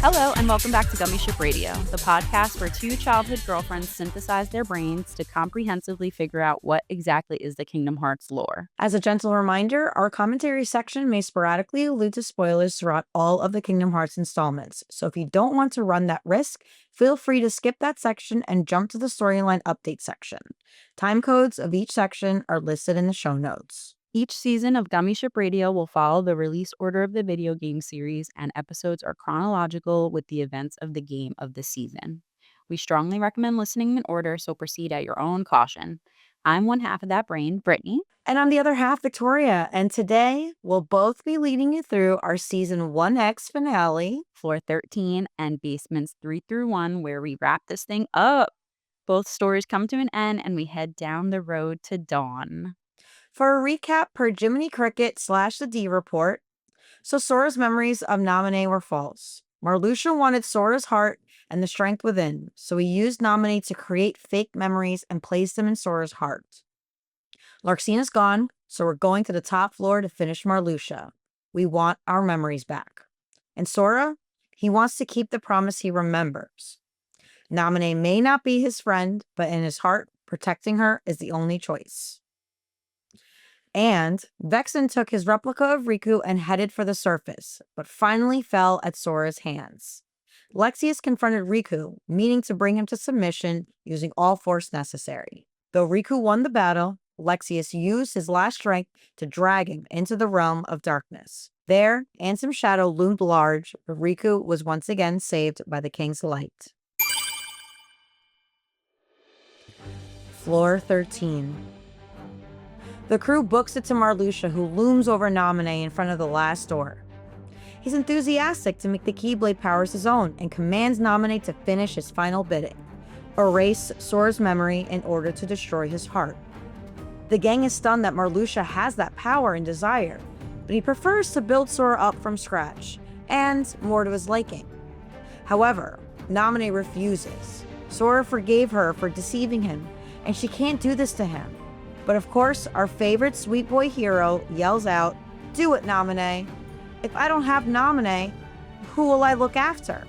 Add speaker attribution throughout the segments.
Speaker 1: Hello, and welcome back to Gummi Ship Radio, the podcast where two childhood girlfriends synthesize their brains to comprehensively figure out what exactly is the Kingdom Hearts lore.
Speaker 2: As a gentle reminder, our commentary section may sporadically allude to spoilers throughout all of the Kingdom Hearts installments, so if you don't want to run that risk, feel free to skip that section and jump to the storyline update section. Time codes of each section are listed in the show notes.
Speaker 1: Each season of Gummi Ship Radio will follow the release order of the video game series, and episodes are chronological with the events of the game of the season. We strongly recommend listening in order, so proceed at your own caution. I'm one half of that brain, Brittany.
Speaker 2: And I'm the other half, Victoria, and today we'll both be leading you through our Season 1X finale,
Speaker 1: Floor 13 and Basements 3 through 1, where we wrap this thing up. Both stories come to an end, and we head down the road to dawn.
Speaker 2: For a recap per Jiminy Cricket / the D Report, so Sora's memories of Naminé were false. Marluxia wanted Sora's heart and the strength within, so he used Naminé to create fake memories and place them in Sora's heart. Larxena's gone, so we're going to the top floor to finish Marluxia. We want our memories back. And Sora, he wants to keep the promise he remembers. Naminé may not be his friend, but in his heart, protecting her is the only choice. And Vexen took his replica of Riku and headed for the surface, but finally fell at Sora's hands. Lexaeus confronted Riku, meaning to bring him to submission using all force necessary. Though Riku won the battle, Lexaeus used his last strength to drag him into the realm of darkness. There, Ansem Shadow loomed large, but Riku was once again saved by the King's light. Floor 13. The crew books it to Marluxia, who looms over Naminé in front of the last door. He's enthusiastic to make the Keyblade powers his own and commands Naminé to finish his final bidding, erase Sora's memory in order to destroy his heart. The gang is stunned that Marluxia has that power and desire, but he prefers to build Sora up from scratch, and more to his liking. However, Naminé refuses. Sora forgave her for deceiving him, and she can't do this to him. But of course, our favorite sweet boy hero yells out, "Do it, Naminé! If I don't have Naminé, who will I look after?"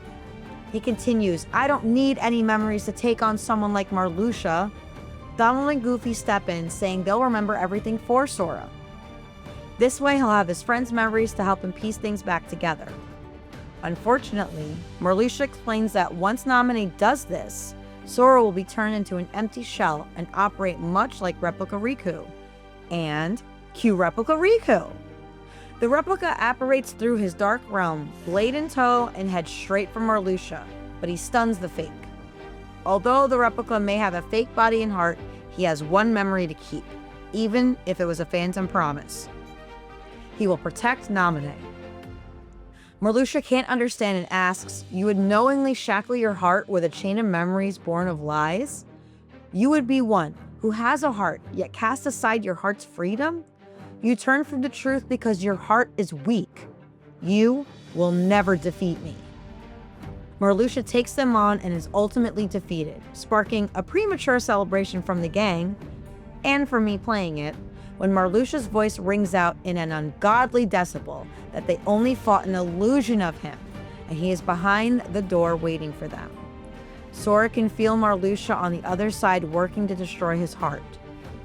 Speaker 2: He continues, "I don't need any memories to take on someone like Marluxia." Donald and Goofy step in, saying they'll remember everything for Sora. This way, he'll have his friends' memories to help him piece things back together. Unfortunately, Marluxia explains that once Naminé does this, Sora will be turned into an empty shell and operate much like Replica Riku. And cue Replica Riku! The replica apparates through his dark realm, blade in tow, and heads straight for Marluxia, but he stuns the fake. Although the replica may have a fake body and heart, he has one memory to keep, even if it was a phantom promise. He will protect Naminé. Marluxia can't understand and asks, "You would knowingly shackle your heart with a chain of memories born of lies? You would be one who has a heart, yet cast aside your heart's freedom? You turn from the truth because your heart is weak. You will never defeat me." Marluxia takes them on and is ultimately defeated, sparking a premature celebration from the gang, and for me playing it, when Marluxia's voice rings out in an ungodly decibel that they only fought an illusion of him, and he is behind the door waiting for them. Sora can feel Marluxia on the other side working to destroy his heart.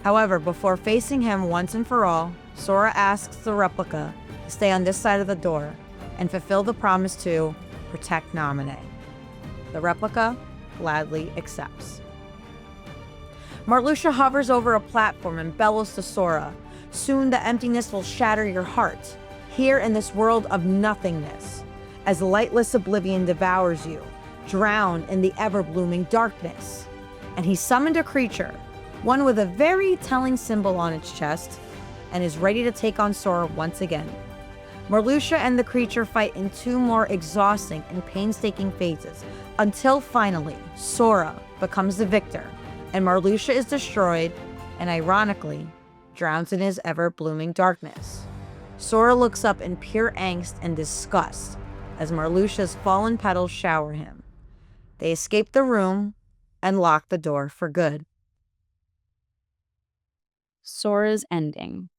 Speaker 2: However, before facing him once and for all, Sora asks the replica to stay on this side of the door and fulfill the promise to protect Naminé. The replica gladly accepts. Marluxia hovers over a platform and bellows to Sora, "Soon the emptiness will shatter your heart, here in this world of nothingness, as lightless oblivion devours you, drown in the ever-blooming darkness." And he summoned a creature, one with a very telling symbol on its chest, and is ready to take on Sora once again. Marluxia and the creature fight in two more exhausting and painstaking phases, until finally, Sora becomes the victor, and Marluxia is destroyed, and ironically, drowns in his ever-blooming darkness. Sora looks up in pure angst and disgust as Marluxia's fallen petals shower him. They escape the room and lock the door for good.
Speaker 1: Sora's ending.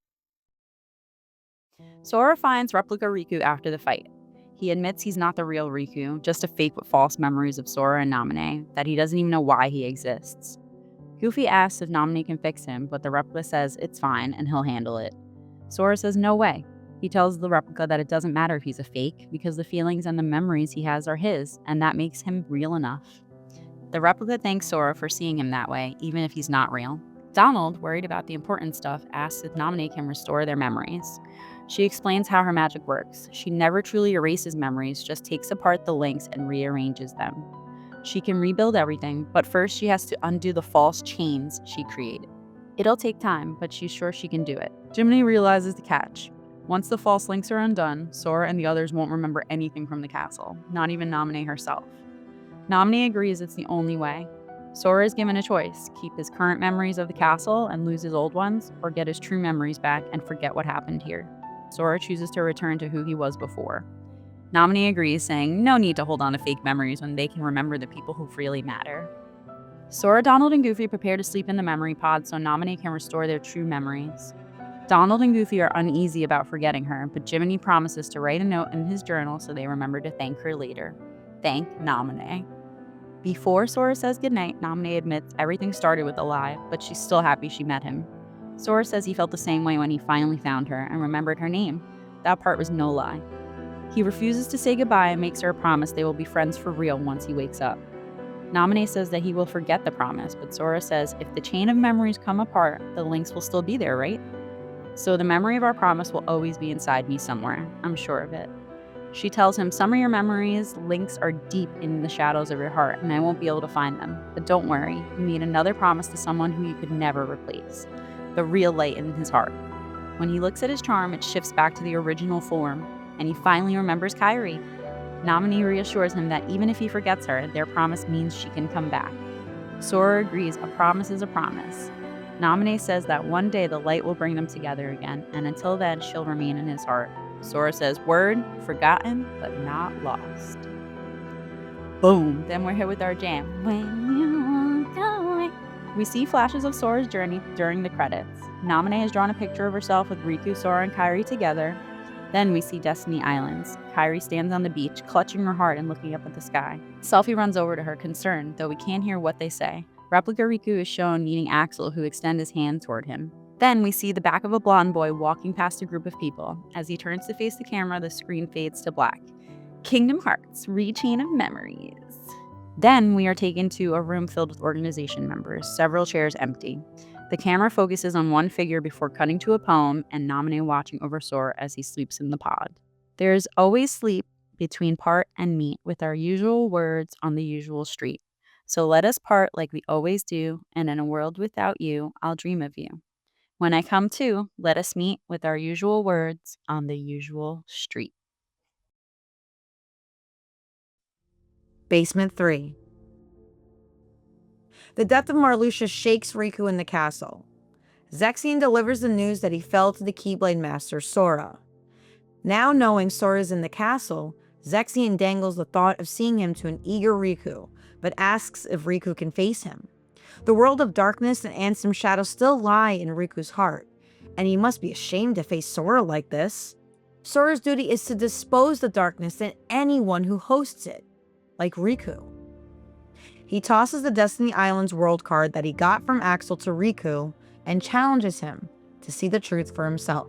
Speaker 1: Sora finds Replica Riku after the fight. He admits he's not the real Riku, just a fake with false memories of Sora and Namine, that he doesn't even know why he exists. Goofy asks if Namine can fix him, but the replica says it's fine and he'll handle it. Sora says no way. He tells the replica that it doesn't matter if he's a fake, because the feelings and the memories he has are his, and that makes him real enough. The replica thanks Sora for seeing him that way, even if he's not real. Donald, worried about the important stuff, asks if Namine can restore their memories. She explains how her magic works. She never truly erases memories, just takes apart the links and rearranges them. She can rebuild everything, but first she has to undo the false chains she created. It'll take time, but she's sure she can do it. Jiminy realizes the catch. Once the false links are undone, Sora and the others won't remember anything from the castle, not even Namine herself. Namine agrees it's the only way. Sora is given a choice: keep his current memories of the castle and lose his old ones, or get his true memories back and forget what happened here. Sora chooses to return to who he was before. Namine agrees, saying no need to hold on to fake memories when they can remember the people who really matter. Sora, Donald, and Goofy prepare to sleep in the memory pod so Namine can restore their true memories. Donald and Goofy are uneasy about forgetting her, but Jiminy promises to write a note in his journal so they remember to thank her later. Thank Namine. Before Sora says goodnight, Namine admits everything started with a lie, but she's still happy she met him. Sora says he felt the same way when he finally found her and remembered her name. That part was no lie. He refuses to say goodbye and makes her a promise they will be friends for real once he wakes up. Namine says that he will forget the promise, but Sora says if the chain of memories come apart, the links will still be there, right? So the memory of our promise will always be inside me somewhere. I'm sure of it. She tells him some of your memories links are deep in the shadows of your heart, and I won't be able to find them. But don't worry, you made another promise to someone who you could never replace. The real light in his heart. When he looks at his charm, it shifts back to the original form, and he finally remembers Kairi. Namine reassures him that even if he forgets her, their promise means she can come back. Sora agrees a promise is a promise. Namine says that one day the light will bring them together again, and until then, she'll remain in his heart. Sora says, word, forgotten, but not lost. Boom! Then we're here with our jam. When you walk away. We see flashes of Sora's journey during the credits. Namine has drawn a picture of herself with Riku, Sora, and Kairi together. Then we see Destiny Islands. Kairi stands on the beach, clutching her heart and looking up at the sky. Selphie runs over to her, concerned, though we can't hear what they say. Replica Riku is shown meeting Axel, who extends his hand toward him. Then we see the back of a blonde boy walking past a group of people. As he turns to face the camera, the screen fades to black. Kingdom Hearts, Rechain of Memories. Then we are taken to a room filled with organization members, several chairs empty. The camera focuses on one figure before cutting to a poem and Namine watching over Sora as he sleeps in the pod. There is always sleep between part and meet with our usual words on the usual street. So let us part like we always do, and in a world without you, I'll dream of you. When I come to, let us meet with our usual words on the usual street.
Speaker 2: Basement 3. The death of Marluxia shakes Riku in the castle. Zexion delivers the news that he fell to the Keyblade Master, Sora. Now knowing Sora's in the castle, Zexion dangles the thought of seeing him to an eager Riku, but asks if Riku can face him. The world of darkness and Ansem shadow still lie in Riku's heart, and he must be ashamed to face Sora like this. Sora's duty is to dispose the darkness and anyone who hosts it, like Riku. He tosses the Destiny Islands world card that he got from Axel to Riku and challenges him to see the truth for himself.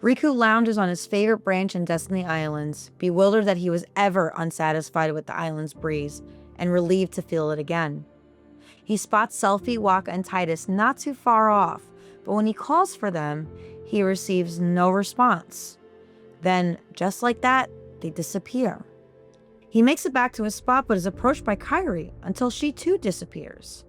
Speaker 2: Riku lounges on his favorite branch in Destiny Islands, bewildered that he was ever unsatisfied with the island's breeze and relieved to feel it again. He spots Selphie, Waka, and Titus not too far off, but when he calls for them, he receives no response. Then, just like that, they disappear. He makes it back to his spot but is approached by Kairi until she too disappears.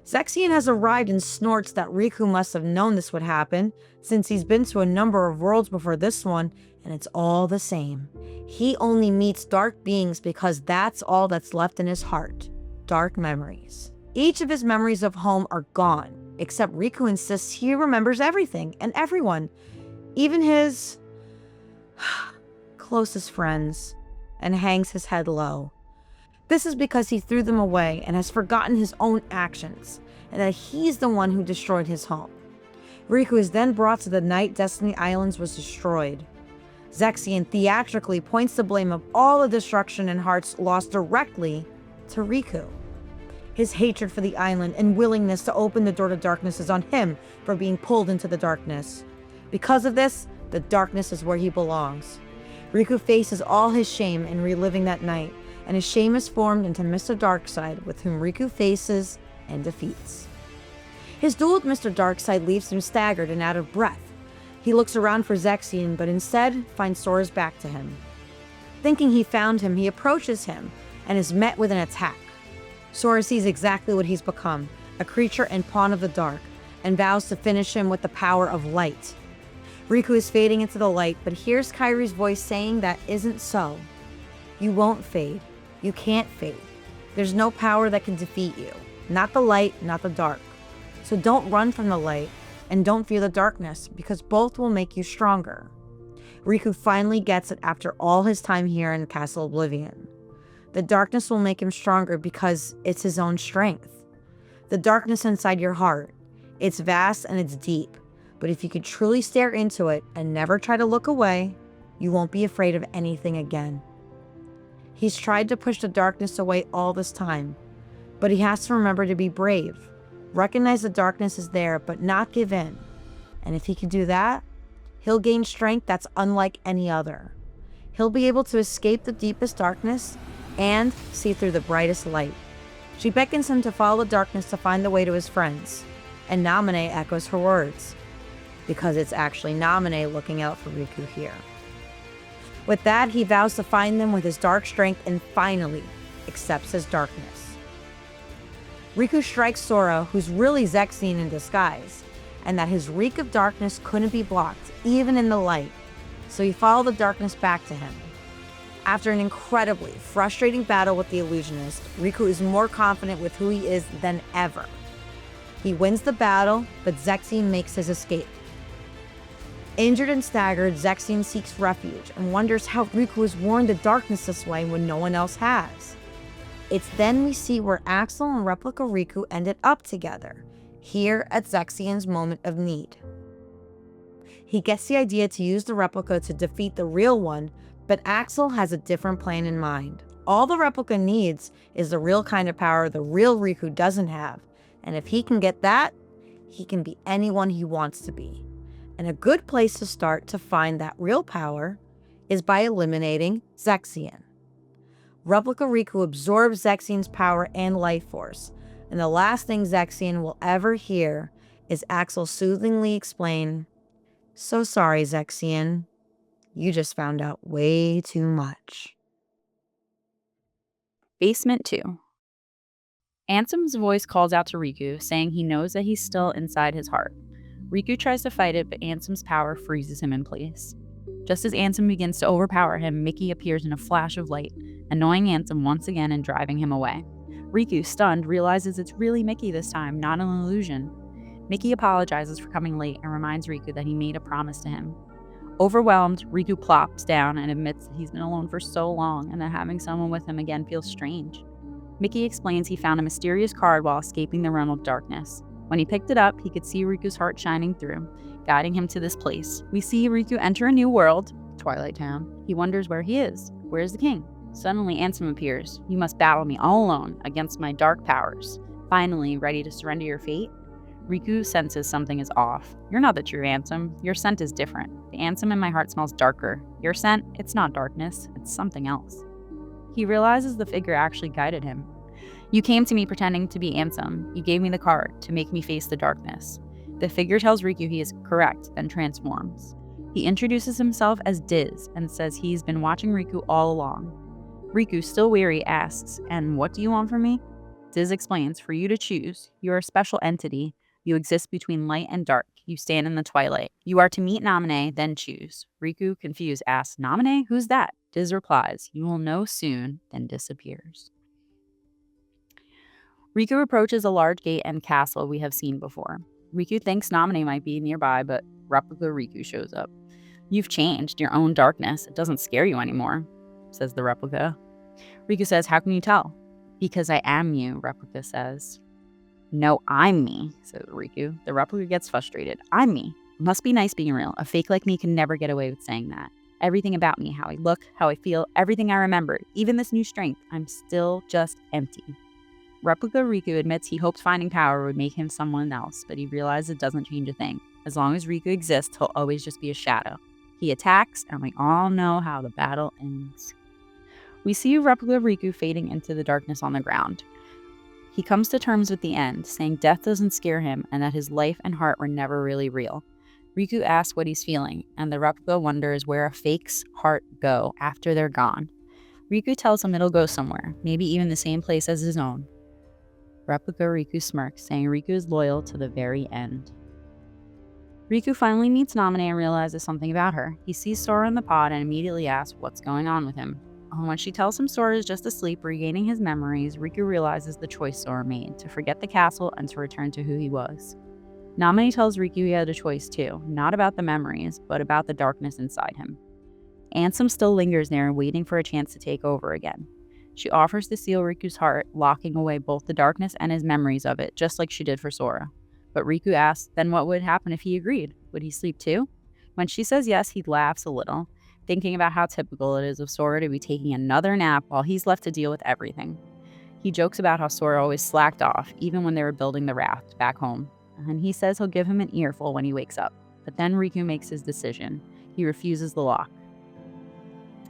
Speaker 2: Zexion has arrived and snorts that Riku must have known this would happen, since he's been to a number of worlds before this one, and it's all the same. He only meets dark beings because that's all that's left in his heart. Dark memories. Each of his memories of home are gone, except Riku insists he remembers everything and everyone, even his closest friends, and hangs his head low. This is because he threw them away and has forgotten his own actions, and that he's the one who destroyed his home. Riku is then brought to the night Destiny Islands was destroyed. Zexion theatrically points the blame of all the destruction and hearts lost directly to Riku. His hatred for the island and willingness to open the door to darkness is on him for being pulled into the darkness. Because of this, the darkness is where he belongs. Riku faces all his shame in reliving that night, and his shame is formed into Mr. Darkseid, with whom Riku faces and defeats. His duel with Mr. Darkseid leaves him staggered and out of breath. He looks around for Zexion, but instead finds Sora's back to him. Thinking he found him, he approaches him and is met with an attack. Sora sees exactly what he's become, a creature and pawn of the dark, and vows to finish him with the power of light. Riku is fading into the light, but hears Kairi's voice saying that isn't so. You won't fade. You can't fade. There's no power that can defeat you. Not the light, not the dark. So don't run from the light, and don't fear the darkness, because both will make you stronger. Riku finally gets it after all his time here in Castle Oblivion. The darkness will make him stronger because it's his own strength. The darkness inside your heart, it's vast and it's deep, but if you could truly stare into it and never try to look away, you won't be afraid of anything again. He's tried to push the darkness away all this time, but he has to remember to be brave, recognize the darkness is there, but not give in. And if he can do that, he'll gain strength that's unlike any other. He'll be able to escape the deepest darkness and see through the brightest light. She beckons him to follow the darkness to find the way to his friends, and Naminé echoes her words, because it's actually Naminé looking out for Riku here. With that, he vows to find them with his dark strength and finally accepts his darkness. Riku strikes Sora, who's really Zexion in disguise, and that his reek of darkness couldn't be blocked, even in the light, so he followed the darkness back to him. After an incredibly frustrating battle with the illusionist, Riku is more confident with who he is than ever. He wins the battle, but Zexion makes his escape. Injured and staggered, Zexion seeks refuge and wonders how Riku has worn the darkness this way when no one else has. It's then we see where Axel and Replica Riku ended up together, here at Zexion's moment of need. He gets the idea to use the replica to defeat the real one, but Axel has a different plan in mind. All the replica needs is the real kind of power the real Riku doesn't have, and if he can get that, he can be anyone he wants to be. And a good place to start to find that real power is by eliminating Zexion. Replica Riku absorbs Zexion's power and life force, and the last thing Zexion will ever hear is Axel soothingly explain, "So sorry, Zexion. You just found out way too much."
Speaker 1: Basement 2. Ansem's voice calls out to Riku, saying he knows that he's still inside his heart. Riku tries to fight it, but Ansem's power freezes him in place. Just as Ansem begins to overpower him, Mickey appears in a flash of light, annoying Ansem once again and driving him away. Riku, stunned, realizes it's really Mickey this time, not an illusion. Mickey apologizes for coming late and reminds Riku that he made a promise to him. Overwhelmed, Riku plops down and admits that he's been alone for so long and that having someone with him again feels strange. Mickey explains he found a mysterious card while escaping the realm of darkness. When he picked it up, he could see Riku's heart shining through, guiding him to this place. We see Riku enter a new world, Twilight Town. He wonders where he is. Where is the king? Suddenly, Ansem appears. "You must battle me all alone against my dark powers. Finally, ready to surrender your fate?" Riku senses something is off. "You're not the true Ansem. Your scent is different. The Ansem in my heart smells darker. Your scent, it's not darkness. It's something else." He realizes the figure actually guided him. "You came to me pretending to be Ansem. You gave me the card to make me face the darkness." The figure tells Riku he is correct, then transforms. He introduces himself as Diz and says he's been watching Riku all along. Riku, still weary, asks, "And what do you want from me?" Diz explains, "For you to choose. You're a special entity. You exist between light and dark. You stand in the twilight. You are to meet Naminé, then choose." Riku, confused, asks, "Naminé? Who's that?" Diz replies, "You will know soon," then disappears. Riku approaches a large gate and castle we have seen before. Riku thinks Naminé might be nearby, but Replica Riku shows up. "You've changed, your own darkness. It doesn't scare you anymore," says the replica. Riku says, "How can you tell?" "Because I am you," Replica says. "No, I'm me," says Riku. The replica gets frustrated. "I'm me. It must be nice being real. A fake like me can never get away with saying that." Everything about me, how I look, how I feel, everything I remember, even this new strength, I'm still just empty. Replica Riku admits he hoped finding power would make him someone else, but he realizes it doesn't change a thing. As long as Riku exists, he'll always just be a shadow. He attacks, and we all know how the battle ends. We see Replica Riku fading into the darkness on the ground. He comes to terms with the end, saying death doesn't scare him and that his life and heart were never really real. Riku asks what he's feeling, and the replica wonders where a fake's heart go after they're gone. Riku tells him it'll go somewhere, maybe even the same place as his own. Replica Riku smirks, saying Riku is loyal to the very end. Riku finally meets Namine and realizes something about her. He sees Sora in the pod and immediately asks what's going on with him. When she tells him Sora is just asleep, regaining his memories, Riku realizes the choice Sora made, to forget the castle and to return to who he was. Namine tells Riku he had a choice too, not about the memories, but about the darkness inside him. Ansem still lingers there, waiting for a chance to take over again. She offers to seal Riku's heart, locking away both the darkness and his memories of it, just like she did for Sora. But Riku asks, then what would happen if he agreed? Would he sleep too? When she says yes, he laughs a little, thinking about how typical it is of Sora to be taking another nap while he's left to deal with everything. He jokes about how Sora always slacked off, even when they were building the raft back home, and he says he'll give him an earful when he wakes up. But then Riku makes his decision. He refuses the lock.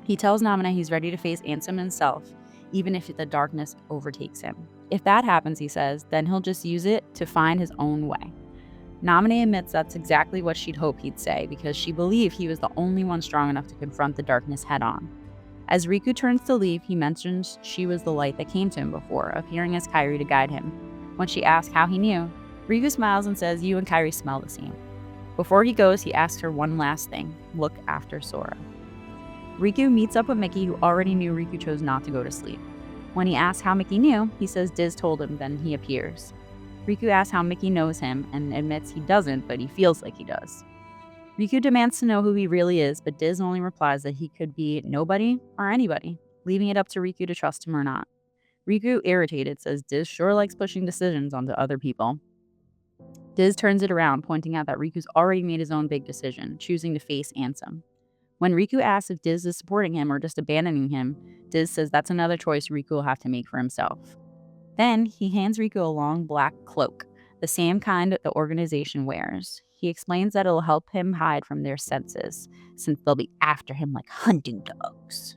Speaker 1: He tells Namine he's ready to face Ansem himself, even if the darkness overtakes him. If that happens, he says, then he'll just use it to find his own way. Namine admits that's exactly what she'd hope he'd say, because she believed he was the only one strong enough to confront the darkness head-on. As Riku turns to leave, he mentions she was the light that came to him before, appearing as Kairi to guide him. When she asks how he knew, Riku smiles and says you and Kairi smell the same. Before he goes, he asks her one last thing: look after Sora. Riku meets up with Mickey, who already knew Riku chose not to go to sleep. When he asks how Mickey knew, he says Diz told him, then he appears. Riku asks how Mickey knows him and admits he doesn't, but he feels like he does. Riku demands to know who he really is, but Diz only replies that he could be nobody or anybody, leaving it up to Riku to trust him or not. Riku, irritated, says Diz sure likes pushing decisions onto other people. Diz turns it around, pointing out that Riku's already made his own big decision, choosing to face Ansem. When Riku asks if Diz is supporting him or just abandoning him, Diz says that's another choice Riku will have to make for himself. Then, he hands Riku a long black cloak, the same kind the organization wears. He explains that it'll help him hide from their senses, since they'll be after him like hunting dogs.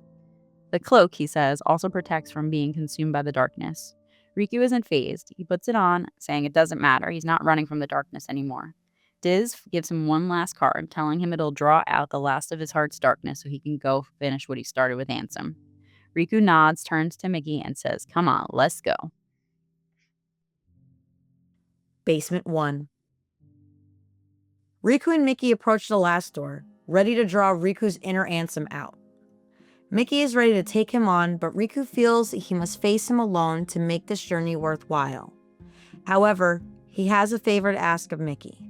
Speaker 1: The cloak, he says, also protects from being consumed by the darkness. Riku isn't fazed. He puts it on, saying it doesn't matter, he's not running from the darkness anymore. Diz gives him one last card, telling him it'll draw out the last of his heart's darkness so he can go finish what he started with Ansem. Riku nods, turns to Mickey, and says, come on, let's go.
Speaker 2: Basement 1. Riku and Mickey approach the last door, ready to draw Riku's inner Ansem out. Mickey is ready to take him on, but Riku feels he must face him alone to make this journey worthwhile. However, he has a favor to ask of Mickey.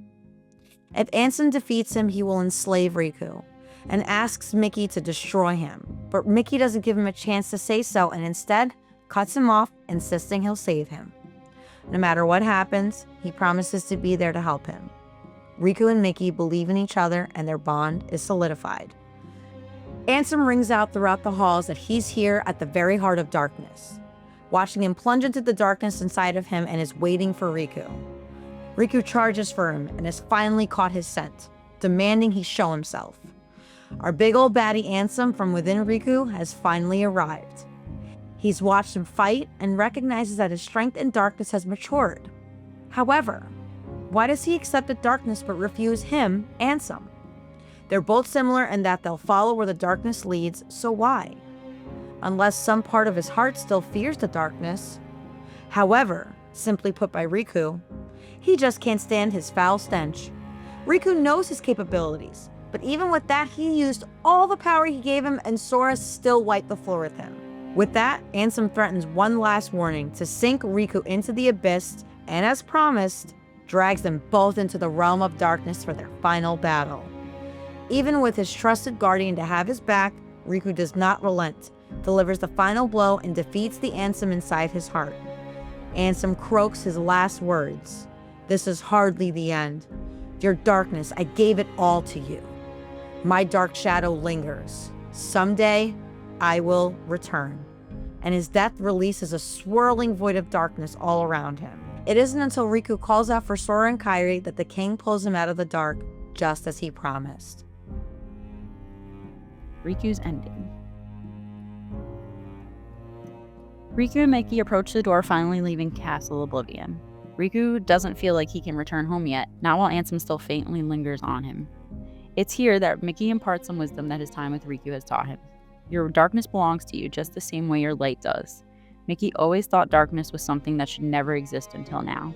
Speaker 2: If Ansem defeats him, he will enslave Riku, and asks Mickey to destroy him, but Mickey doesn't give him a chance to say so and instead cuts him off, insisting he'll save him. No matter what happens, he promises to be there to help him. Riku and Mickey believe in each other and their bond is solidified. Ansem rings out throughout the halls that he's here at the very heart of darkness, watching him plunge into the darkness inside of him and is waiting for Riku. Riku charges for him and has finally caught his scent, demanding he show himself. Our big old baddie Ansem from within Riku has finally arrived. He's watched him fight and recognizes that his strength in darkness has matured. However, why does he accept the darkness but refuse him, Ansem? They're both similar in that they'll follow where the darkness leads, so why? Unless some part of his heart still fears the darkness. However, simply put by Riku, he just can't stand his foul stench. Riku knows his capabilities, but even with that, he used all the power he gave him and Sora still wiped the floor with him. With that, Ansem threatens one last warning to sink Riku into the abyss and, as promised, drags them both into the realm of darkness for their final battle. Even with his trusted guardian to have his back, Riku does not relent, delivers the final blow, and defeats the Ansem inside his heart. Ansem croaks his last words. This is hardly the end. Your darkness, I gave it all to you. My dark shadow lingers. Someday, I will return. And his death releases a swirling void of darkness all around him. It isn't until Riku calls out for Sora and Kairi that the king pulls him out of the dark, just as he promised.
Speaker 1: Riku's ending. Riku and Mickey approach the door, finally leaving Castle Oblivion. Riku doesn't feel like he can return home yet, not while Ansem still faintly lingers on him. It's here that Mickey imparts some wisdom that his time with Riku has taught him. Your darkness belongs to you just the same way your light does. Mickey always thought darkness was something that should never exist until now.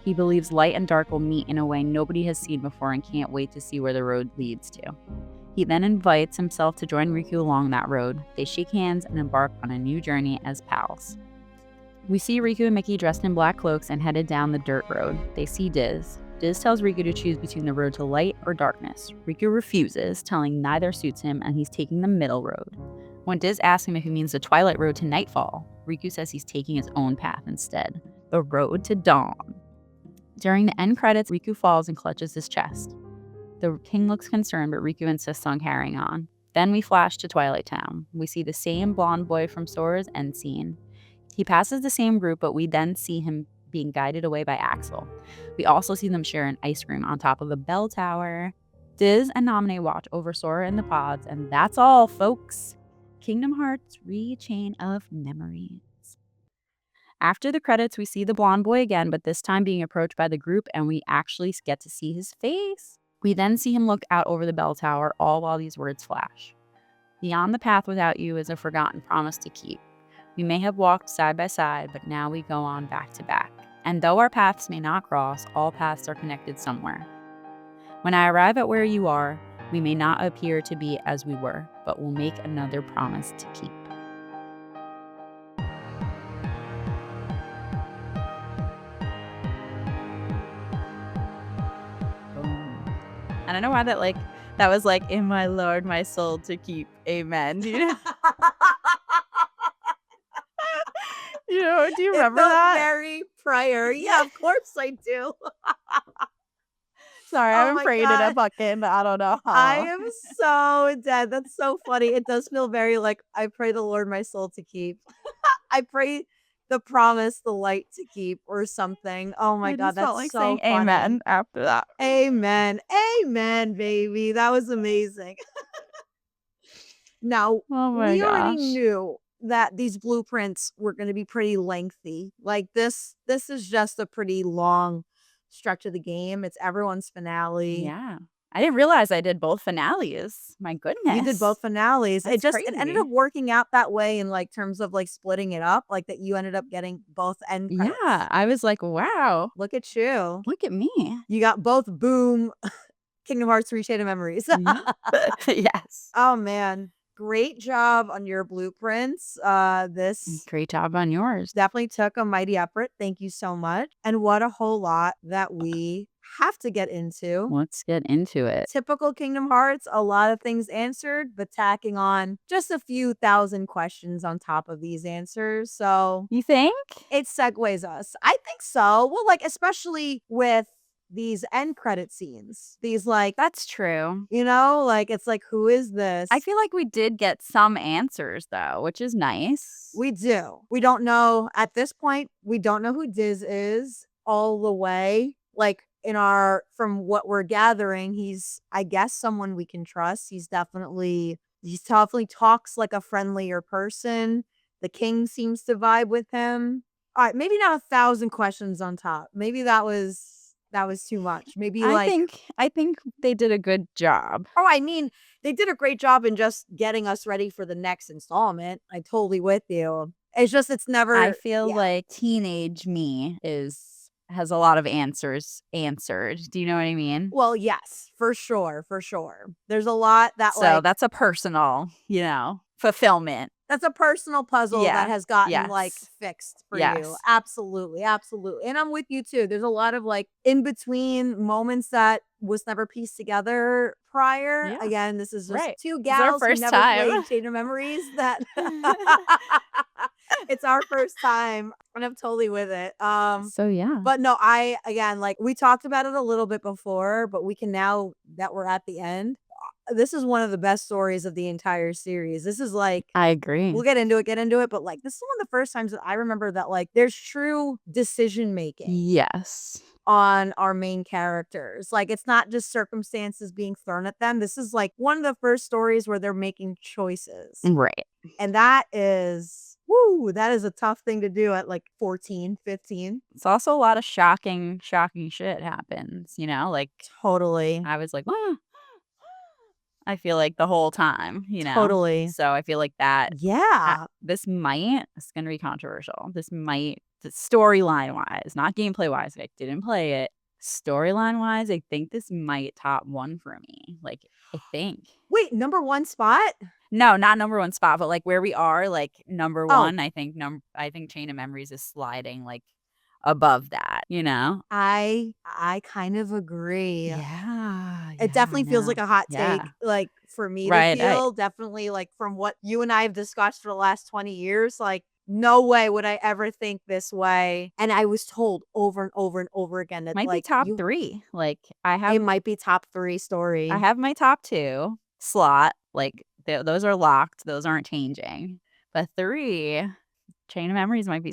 Speaker 1: He believes light and dark will meet in a way nobody has seen before and can't wait to see where the road leads to. He then invites himself to join Riku along that road. They shake hands and embark on a new journey as pals. We see Riku and Mickey dressed in black cloaks and headed down the dirt road. They see Diz. Diz tells Riku to choose between the road to light or darkness. Riku refuses, telling neither suits him, and he's taking the middle road. When Diz asks him if he means the twilight road to nightfall, Riku says he's taking his own path instead, the road to dawn. During the end credits, Riku falls and clutches his chest. The king looks concerned, but Riku insists on carrying on. Then we flash to Twilight Town. We see the same blonde boy from Sora's end scene. He passes the same group, but we then see him being guided away by Axel. We also see them share an ice cream on top of a bell tower. Diz and Naminé watch over Sora in the pods, and that's all, folks. Kingdom Hearts Re-Chain of Memories. After the credits, we see the blonde boy again, but this time being approached by the group, and we actually get to see his face. We then see him look out over the bell tower, all while these words flash. Beyond the path without you is a forgotten promise to keep. We may have walked side by side, but now we go on back to back. And though our paths may not cross, all paths are connected somewhere. When I arrive at where you are, we may not appear to be as we were, but we'll make another promise to keep. I don't know why that was like, in my Lord, my soul to keep. Amen. Do you know? Do you remember that?
Speaker 2: Very prior. Yeah, of course I do.
Speaker 1: Sorry, I'm afraid of a bucket, but I don't know how.
Speaker 2: I am so dead. That's so funny. It does feel very like, I pray the Lord my soul to keep. I pray the promise, the light to keep, or something. Oh my God, that's
Speaker 1: like
Speaker 2: so
Speaker 1: saying
Speaker 2: funny.
Speaker 1: amen after that.
Speaker 2: Amen. Amen, baby. That was amazing. Now, we already knew that these blueprints were going to be pretty lengthy. Like this is just a pretty long stretch of the game. It's everyone's finale.
Speaker 1: Yeah. I didn't realize I did both finales. My goodness.
Speaker 2: You did both finales.
Speaker 1: That's
Speaker 2: it ended up working out that way in like terms of like splitting it up, like that you ended up getting both end credits.
Speaker 1: Yeah. I was like, wow.
Speaker 2: Look at you.
Speaker 1: Look at me.
Speaker 2: You got both boom Kingdom Hearts Re-Chain of Memories.
Speaker 1: Yes.
Speaker 2: Oh man. Great job on your blueprints. This
Speaker 1: great job on yours.
Speaker 2: Definitely took a mighty effort. Thank you so much. And what a whole lot that we have to get into.
Speaker 1: Let's get into it.
Speaker 2: Typical Kingdom Hearts, a lot of things answered, but tacking on just a few thousand questions on top of these answers. So
Speaker 1: you think
Speaker 2: it segues us? I think so. Well, like especially with these end credit scenes, these like,
Speaker 1: that's true.
Speaker 2: Like it's like, who is this?
Speaker 1: I feel like we did get some answers though, which is nice.
Speaker 2: We do. We don't know at this point. We don't know who Diz is all the way. Like from what we're gathering, he's, I guess, someone we can trust. He definitely talks like a friendlier person. The king seems to vibe with him. All right, maybe not 1,000 questions on top. Maybe that was too much. Maybe
Speaker 1: I think they did a good job.
Speaker 2: Oh, I mean, they did a great job in just getting us ready for the next installment. I'm totally with you. It's just, it's never.
Speaker 1: I feel like teenage me has a lot of answers answered. Do you know what I mean?
Speaker 2: Well, yes, for sure. There's a lot that
Speaker 1: that's a personal, fulfillment.
Speaker 2: That's a personal puzzle that has gotten fixed for you. Absolutely. And I'm with you too. There's a lot of in between moments that was never pieced together prior. Yeah. Again, this is just two gals who never played Chain of Memories that it's our first time, and I'm totally with it.
Speaker 1: So yeah.
Speaker 2: But no, we talked about it a little bit before, but we can now that we're at the end, this is one of the best stories of the entire series. This is like,
Speaker 1: I agree.
Speaker 2: we'll get into it, but like this is one of the first times that I remember that like there's true decision making
Speaker 1: Yes.
Speaker 2: on our main characters. Like it's not just circumstances being thrown at them. This is like one of the first stories where they're making choices.
Speaker 1: Right.
Speaker 2: And that is that is a tough thing to do at like 14, 15.
Speaker 1: It's also a lot of shocking shit happens, like,
Speaker 2: Totally.
Speaker 1: I was like, "Ah." I feel like the whole time,
Speaker 2: Totally.
Speaker 1: So I feel like that
Speaker 2: Yeah.
Speaker 1: it's gonna be controversial. Storyline-wise, not gameplay-wise, I didn't play it. Storyline-wise, I think this might top 1 for me, like, I think.
Speaker 2: Wait, number 1 spot?
Speaker 1: No, not number 1 spot, but, like, where we are, like, number
Speaker 2: Oh,
Speaker 1: 1, I think Chain of Memories is sliding, like, above that, you know?
Speaker 2: I kind of agree.
Speaker 1: Yeah,
Speaker 2: It
Speaker 1: yeah, I
Speaker 2: definitely feels like
Speaker 1: know.
Speaker 2: a hot
Speaker 1: Yeah.
Speaker 2: take, like, for me to
Speaker 1: Right,
Speaker 2: feel, definitely, like, from what you and I have discussed for the last 20 years, like, no way would I ever think this way, and I was told over and over and over again that,
Speaker 1: might be
Speaker 2: like,
Speaker 1: top
Speaker 2: you
Speaker 1: 3, like,
Speaker 2: it might be top 3
Speaker 1: I
Speaker 2: story.
Speaker 1: have my top 2 slot, like, those are locked, those aren't changing, but 3, Chain of Memories might be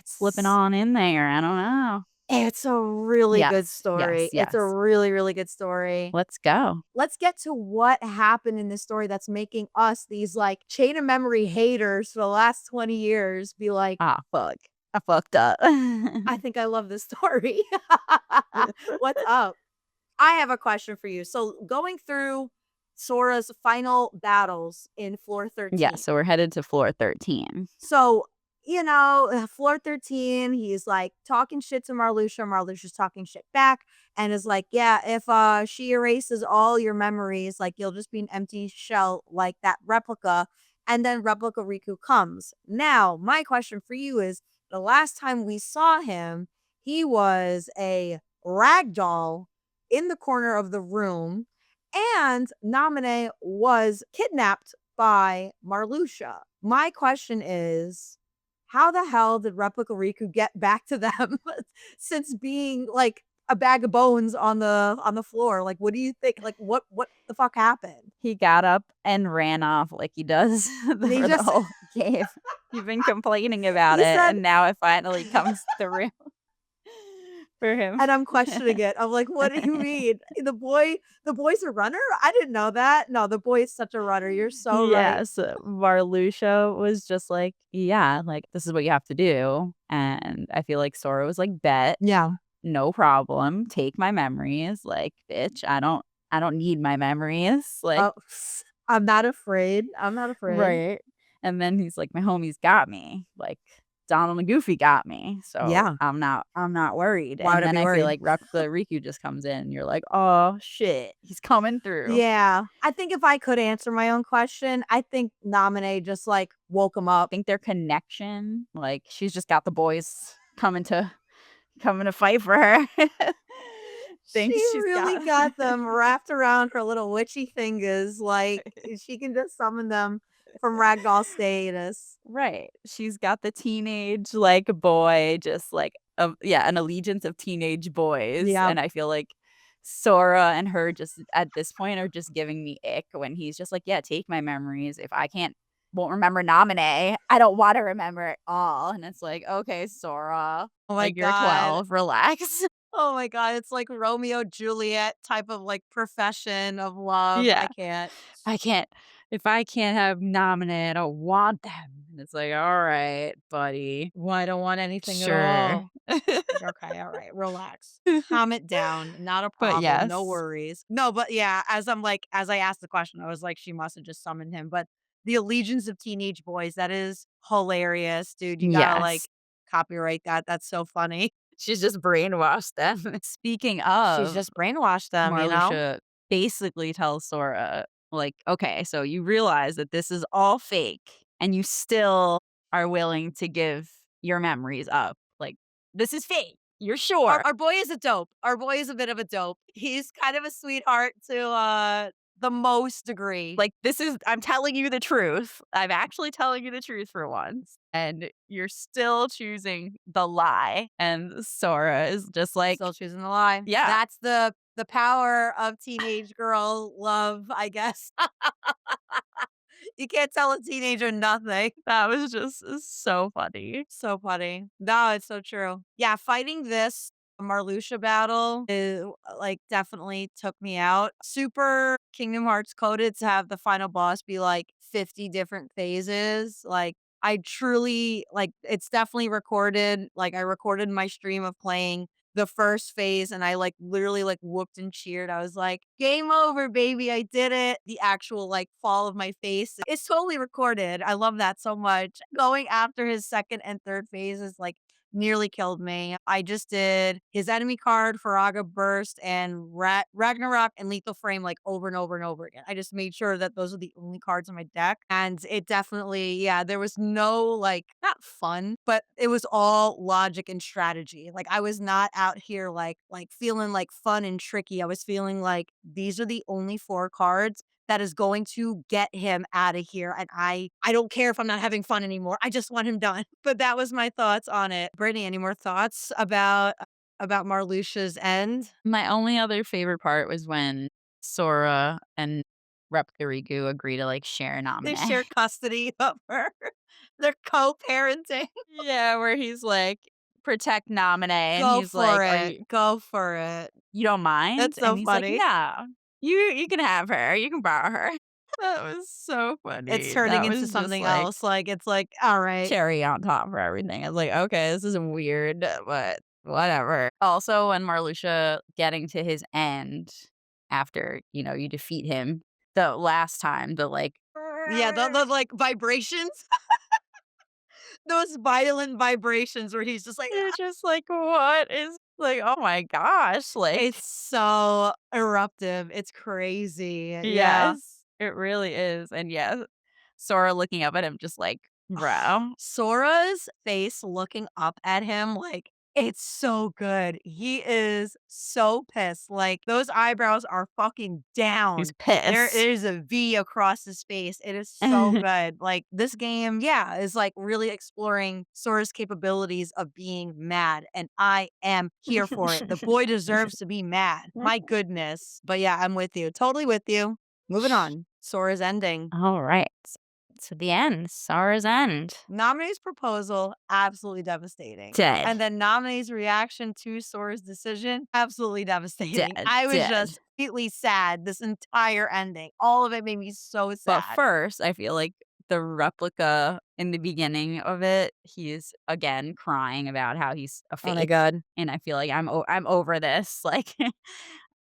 Speaker 1: slipping
Speaker 2: It's
Speaker 1: on in there, I don't know.
Speaker 2: it's a really good
Speaker 1: Yes, yes,
Speaker 2: story. It's a
Speaker 1: yes.
Speaker 2: really, really good story.
Speaker 1: Let's go.
Speaker 2: Let's get to what happened in this story that's making us these, like, chain of memory haters for the last 20 years be like,
Speaker 1: Ah, fuck. I fucked up.
Speaker 2: "I think I love this story." What's up? I have a question for you. So, going through Sora's final battles in floor
Speaker 1: Yeah,
Speaker 2: 13.
Speaker 1: so we're headed to floor 13.
Speaker 2: So, floor 13, he's like talking shit to Marluxia. Marluxia's talking shit back and is like, yeah, if she erases all your memories, like you'll just be an empty shell like that replica. And then replica Riku comes. Now, my question for you is the last time we saw him, he was a ragdoll in the corner of the room, and Namine was kidnapped by Marluxia. My question is, how the hell did Replica Riku get back to them since being like a bag of bones on the floor? Like, what do you think? Like, what the fuck happened?
Speaker 1: He got up and ran off like he does
Speaker 2: He
Speaker 1: for the
Speaker 2: just
Speaker 1: whole game. You've been complaining about
Speaker 2: he
Speaker 1: it,
Speaker 2: said,
Speaker 1: and now it finally comes through for him.
Speaker 2: and I'm questioning it. I'm like, what do you mean? The boy's a runner? I didn't know that. No, the boy is such a runner. You're so right.
Speaker 1: Yes, Marluxia was just like, "Yeah, like, this is what you have to do," and I feel like Sora was like, "Bet,
Speaker 2: Yeah.
Speaker 1: no problem, take my memories, like, bitch, I don't need my memories," like.
Speaker 2: Oh, I'm not afraid. I'm not afraid.
Speaker 1: Right, and then he's like, "My homies got me, like, Donald and Goofy got me, so
Speaker 2: Yeah.
Speaker 1: I'm not worried,"
Speaker 2: Why would
Speaker 1: and
Speaker 2: I
Speaker 1: then
Speaker 2: be
Speaker 1: I feel
Speaker 2: worried?
Speaker 1: like Replica Riku just comes in, and you're like, "Oh, shit, he's coming through."
Speaker 2: Yeah. I think if I could answer my own question, I think Nominee just, like, woke him
Speaker 1: I
Speaker 2: up.
Speaker 1: think their connection, like, she's just got the boys coming to fight for her.
Speaker 2: She
Speaker 1: Thinks she's
Speaker 2: really
Speaker 1: got
Speaker 2: got them wrapped around her little witchy fingers, like, she can just summon them from ragdoll status.
Speaker 1: Right, she's got the teenage, like, boy, just, like, yeah, an allegiance of teenage boys,
Speaker 2: Yeah.
Speaker 1: and I feel like Sora and her just at this point are just giving me ick when he's just like, "Yeah, take my memories. If I won't remember Naminé, I don't wanna remember it all," and it's like, "Okay, Sora,
Speaker 2: Oh my
Speaker 1: like, you're
Speaker 2: god.
Speaker 1: 12, relax."
Speaker 2: Oh my god, it's like Romeo Juliet type of, like, profession of love. I
Speaker 1: Yeah.
Speaker 2: can't.
Speaker 1: I can't if I can't have Naminé, I don't want them, and it's like, "Alright, buddy,
Speaker 2: Well, I don't want anything at
Speaker 1: sure."
Speaker 2: all. Okay, all right, relax. Calm it down. Not a
Speaker 1: But
Speaker 2: problem. No
Speaker 1: yes.
Speaker 2: worries. No, but yeah, as I asked the question, I was like, she must have just summoned him. But the allegiance of teenage boys, that is hilarious, dude. You gotta
Speaker 1: Yes.
Speaker 2: like copyright that. That's so funny.
Speaker 1: She's just brainwashed them. Speaking
Speaker 2: She's
Speaker 1: of,
Speaker 2: just brainwashed them, you know?
Speaker 1: Marluxia basically tells Sora, like, "Okay, so you realize that this is all fake, and you still are willing to give your memories up. Like, this is fake. You're sure?"
Speaker 2: Our boy is a dope. Our boy is a bit of a dope. He's kind of a sweetheart to the most degree.
Speaker 1: Like, I'm telling you the truth. I'm actually telling you the truth for once. And you're still choosing the lie. And Sora is just like,
Speaker 2: Still choosing the lie.
Speaker 1: yeah,
Speaker 2: That's the power of teenage girl love, I guess. You can't tell a teenager nothing.
Speaker 1: that was just so funny.
Speaker 2: So funny. No, it's so true. Yeah, fighting this Marluxia battle is like definitely took me out. Super Kingdom Hearts coded to have the final boss be like 50 different phases. Like I truly like it's definitely recorded. Like I recorded my stream of playing the first phase and I like literally like whooped and cheered. I was like, game over, baby. I did it. The actual like fall of my face. It's totally recorded. I love that so much. Going after his second and third phases like nearly killed me. I just did his enemy card, Faraga Burst, and Ragnarok and Lethal Frame like over and over and over again. I just made sure that those are the only cards in my deck. And it definitely, yeah, there was no like, not fun, but it was all logic and strategy. Like I was not out here like feeling like fun and tricky. I was feeling like these are the only four cards that is going to get him out of here. And I don't care if I'm not having fun anymore. I just want him done. But that was my thoughts on it. Brittany, any more thoughts about Marluxia's end?
Speaker 1: My only other favorite part was when Sora and Riku agree to like share
Speaker 2: They
Speaker 1: Naminé.
Speaker 2: share custody of her. They're co-parenting.
Speaker 1: Yeah, where he's like, protect Naminé. And
Speaker 2: Go
Speaker 1: he's like,
Speaker 2: for
Speaker 1: are
Speaker 2: it. Go for it.
Speaker 1: you don't mind?
Speaker 2: That's
Speaker 1: And
Speaker 2: so
Speaker 1: he's like,
Speaker 2: funny.
Speaker 1: yeah, you can have her. You can borrow her. That was so
Speaker 2: It's
Speaker 1: funny.
Speaker 2: turning
Speaker 1: That
Speaker 2: into
Speaker 1: was just
Speaker 2: something
Speaker 1: like
Speaker 2: else. Like it's like, all right.
Speaker 1: cherry on top for everything. I was like, okay, this is weird, but whatever. Also, when Marluxia getting to his end after, you defeat him the last time, the like,
Speaker 2: Yeah, the like vibrations. Those violent vibrations where he's just like,
Speaker 1: you're just like, what is like, oh my gosh, like,
Speaker 2: it's so eruptive. It's crazy. Yeah.
Speaker 1: yes, it really is. And yeah, Sora looking up at him, just like, bro,
Speaker 2: Sora's face looking up at him, like, it's so good. He is so pissed. Like, those eyebrows are fucking
Speaker 1: he's
Speaker 2: down. There
Speaker 1: pissed.
Speaker 2: is a V across his face. It is so good. Like, this game, yeah, is like really exploring Sora's capabilities of being mad. And I am here for it. The boy deserves to be mad. My goodness. But yeah, I'm with you. Totally with you. Moving on. Sora's ending.
Speaker 1: All right. To the end, Sora's end.
Speaker 2: Nominee's proposal, absolutely devastating.
Speaker 1: Dead.
Speaker 2: And then Nominee's reaction to Sora's decision, absolutely devastating.
Speaker 1: Dead.
Speaker 2: I was
Speaker 1: Dead.
Speaker 2: just completely sad this entire ending. All of it made me so
Speaker 1: But
Speaker 2: sad.
Speaker 1: first, I feel like the replica in the beginning of it, he's again crying about how he's a
Speaker 2: Oh my
Speaker 1: fake,
Speaker 2: god.
Speaker 1: and I feel like I'm over this. Like,